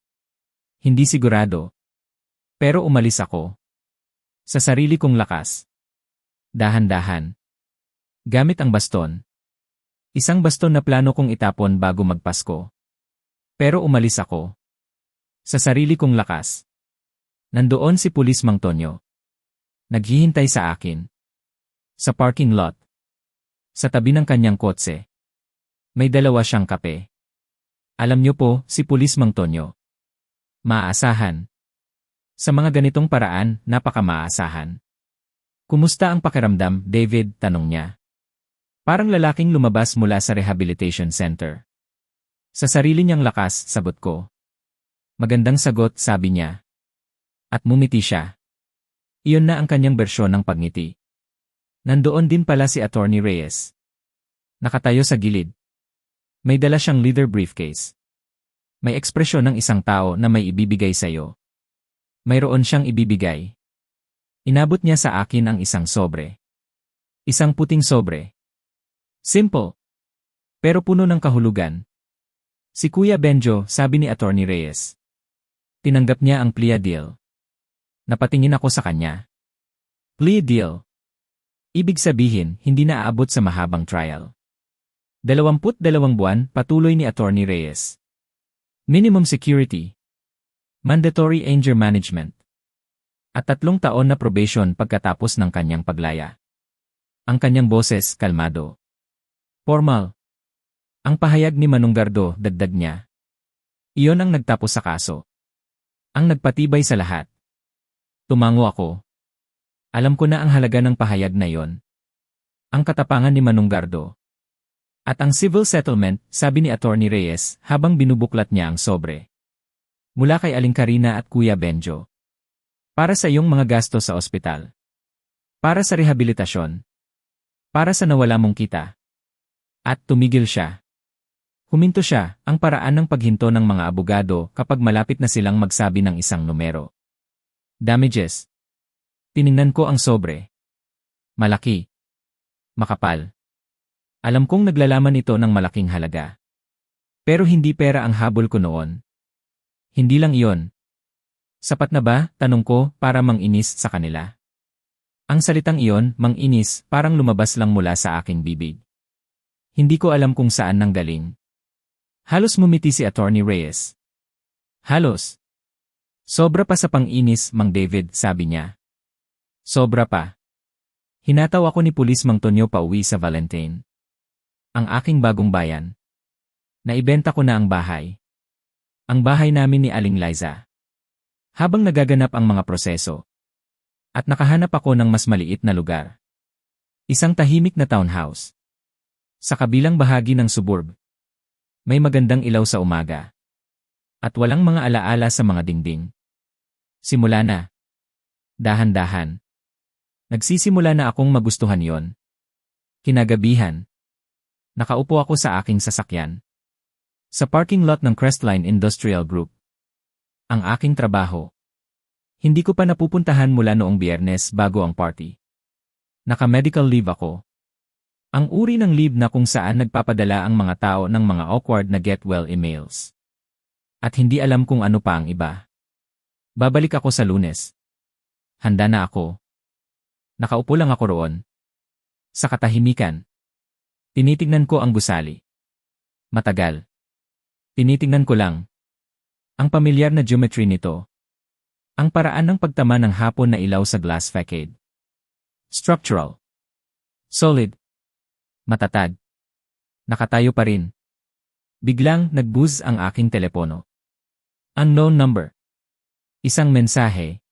S1: Hindi sigurado. Pero umalis ako. Sa sarili kong lakas. Dahan-dahan. Gamit ang baston. Isang baston na plano kong itapon bago magpasko. Pero umalis ako. Sa sarili kong lakas. Nandoon si Pulis Mang Tonyo. Naghihintay sa akin. Sa parking lot. Sa tabi ng kanyang kotse. May 2 siyang kape. Alam niyo po, si Pulis Mang Tonyo. Maaasahan. Sa mga ganitong paraan, napakamaasahan. Kumusta ang pakiramdam, David? Tanong niya. Parang lalaking lumabas mula sa rehabilitation center. Sa sarili niyang lakas, sagot ko. Magandang sagot, sabi niya. At mumiti siya. Iyon na ang kanyang bersyon ng pagngiti. Nandoon din pala si Attorney Reyes. Nakatayo sa gilid. May dala siyang leather briefcase. May ekspresyon ng isang tao na may ibibigay sa'yo. Mayroon siyang ibibigay. Inabot niya sa akin ang isang sobre. Isang puting sobre. Simple. Pero puno ng kahulugan. Si Kuya Benjo, sabi ni Attorney Reyes. Tinanggap niya ang plea deal. Napatingin ako sa kanya. Plea deal. Ibig sabihin, hindi na aabot sa mahabang trial. 22 buwan, patuloy ni Attorney Reyes. Minimum security. Mandatory anger management. At 3 taon na probation pagkatapos ng kanyang paglaya. Ang kanyang boses, kalmado. Formal. Ang pahayag ni Manunggardo, dagdag niya. Iyon ang nagtapos sa kaso. Ang nagpatibay sa lahat. Tumango ako. Alam ko na ang halaga ng pahayag na iyon. Ang katapangan ni Manunggardo. At ang civil settlement, sabi ni Attorney Reyes habang binubuklat niya ang sobre. Mula kay Aling Karina at Kuya Benjo. Para sa iyong mga gasto sa ospital. Para sa rehabilitasyon. Para sa nawala mong kita. At tumigil siya. Huminto siya, ang paraan ng paghinto ng mga abogado kapag malapit na silang magsabi ng isang numero. Damages. Tiningnan ko ang sobre. Malaki. Makapal. Alam kong naglalaman ito ng malaking halaga. Pero hindi pera ang habol ko noon. Hindi lang iyon. Sapat na ba, tanong ko, para manginis sa kanila? Ang salitang iyon, manginis, parang lumabas lang mula sa aking bibig. Hindi ko alam kung saan nanggaling. Halos ngumiti si Attorney Reyes. Halos. Sobra pa sa pang-inis, Mang David, sabi niya. Sobra pa. Hinataw ako ni Pulis Mang Tonyo pauwi sa Valentine. Ang aking bagong bayan. Naibenta ko na ang bahay. Ang bahay namin ni Aling Liza. Habang nagaganap ang mga proseso. At nakahanap ako ng mas maliit na lugar. Isang tahimik na townhouse. Sa kabilang bahagi ng suburb. May magandang ilaw sa umaga. At walang mga alaala sa mga dingding. Simula na. Dahan-dahan. Nagsisimula na akong magustuhan yon. Kinagabihan. Nakaupo ako sa aking sasakyan. Sa parking lot ng Crestline Industrial Group. Ang aking trabaho. Hindi ko pa napupuntahan mula noong Biyernes bago ang party. Naka-medical leave ako. Ang uri ng leave na kung saan nagpapadala ang mga tao ng mga awkward na get well emails. At hindi alam kung ano pa ang iba. Babalik ako sa Lunes. Handa na ako. Nakaupo lang ako roon. Sa katahimikan. Tinitignan ko ang gusali. Matagal. Tinitingnan ko lang. Ang pamilyar na geometry nito. Ang paraan ng pagtama ng hapon na ilaw sa glass facade. Structural. Solid. Matatag. Nakatayo pa rin. Biglang nag-buzz ang aking telepono. Unknown number. Isang mensahe.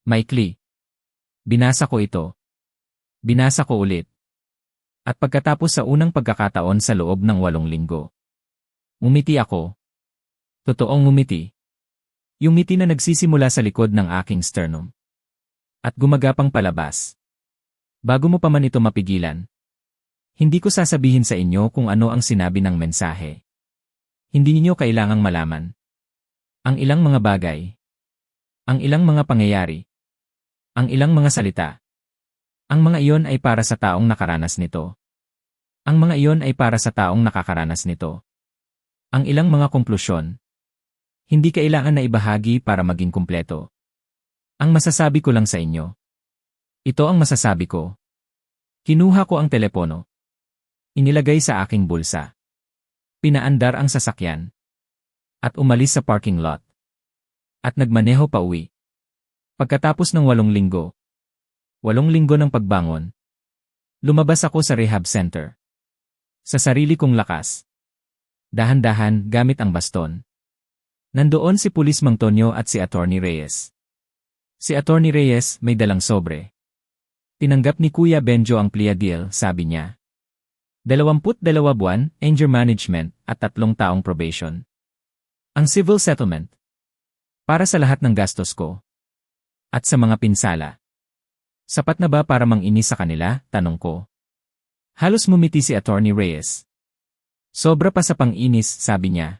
S1: Maikli. Binasa ko ito. Binasa ko ulit. At pagkatapos sa unang pagkakataon sa loob ng 8 linggo. Ngumiti ako. Totoong ngumiti. Yung ngiti na nagsisimula sa likod ng aking sternum. At gumagapang palabas. Bago mo pa man ito mapigilan. Hindi ko sasabihin sa inyo kung ano ang sinabi ng mensahe. Hindi ninyo kailangang malaman. Ang ilang mga bagay. Ang ilang mga pangyayari. Ang ilang mga salita. Ang mga iyon ay para sa taong nakaranas nito. Ang mga iyon ay para sa taong nakakaranas nito. Ang ilang mga konklusyon. Hindi kailangan na ibahagi para maging kumpleto. Ang masasabi ko lang sa inyo. Ito ang masasabi ko. Kinuha ko ang telepono. Inilagay sa aking bulsa. Pinaandar ang sasakyan. At umalis sa parking lot. At nagmaneho pa uwi. Pagkatapos ng 8 linggo. 8 linggo ng pagbangon. Lumabas ako sa rehab center. Sa sarili kong lakas. Dahan-dahan gamit ang baston. Nandoon si Pulis Mang Tonyo at si Attorney Reyes. Si Attorney Reyes may dalang sobre. Tinanggap ni Kuya Benjo ang plea deal, sabi niya. 22 buwan, anger management, at 3 taong probation. Ang civil settlement. Para sa lahat ng gastos ko. At sa mga pinsala. Sapat na ba para manginis sa kanila? Tanong ko. Halos mumiti si Attorney Reyes. Sobra pa sa pang-inis, sabi niya.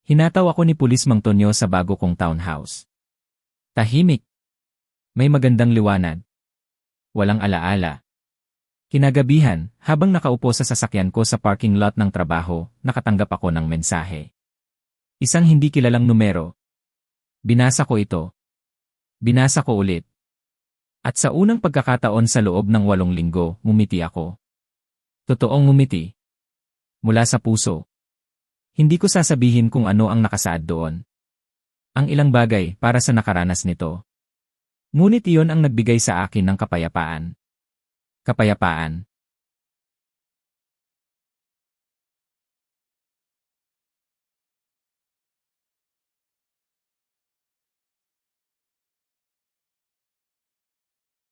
S1: Hinataw ako ni Pulis Mang Tonyo sa bago kong townhouse. Tahimik. May magandang liwanag. Walang alaala. Kinagabihan, habang nakaupo sa sasakyan ko sa parking lot ng trabaho, nakatanggap ako ng mensahe. Isang hindi kilalang numero. Binasa ko ito. Binasa ko ulit. At sa unang pagkakataon sa loob ng 8 linggo, ngumiti ako. Totoong ngumiti. Mula sa puso. Hindi ko sasabihin kung ano ang nakasaad doon. Ang ilang bagay para sa nakaranas nito. Ngunit iyon ang nagbigay sa akin ng kapayapaan. Kapayapaan.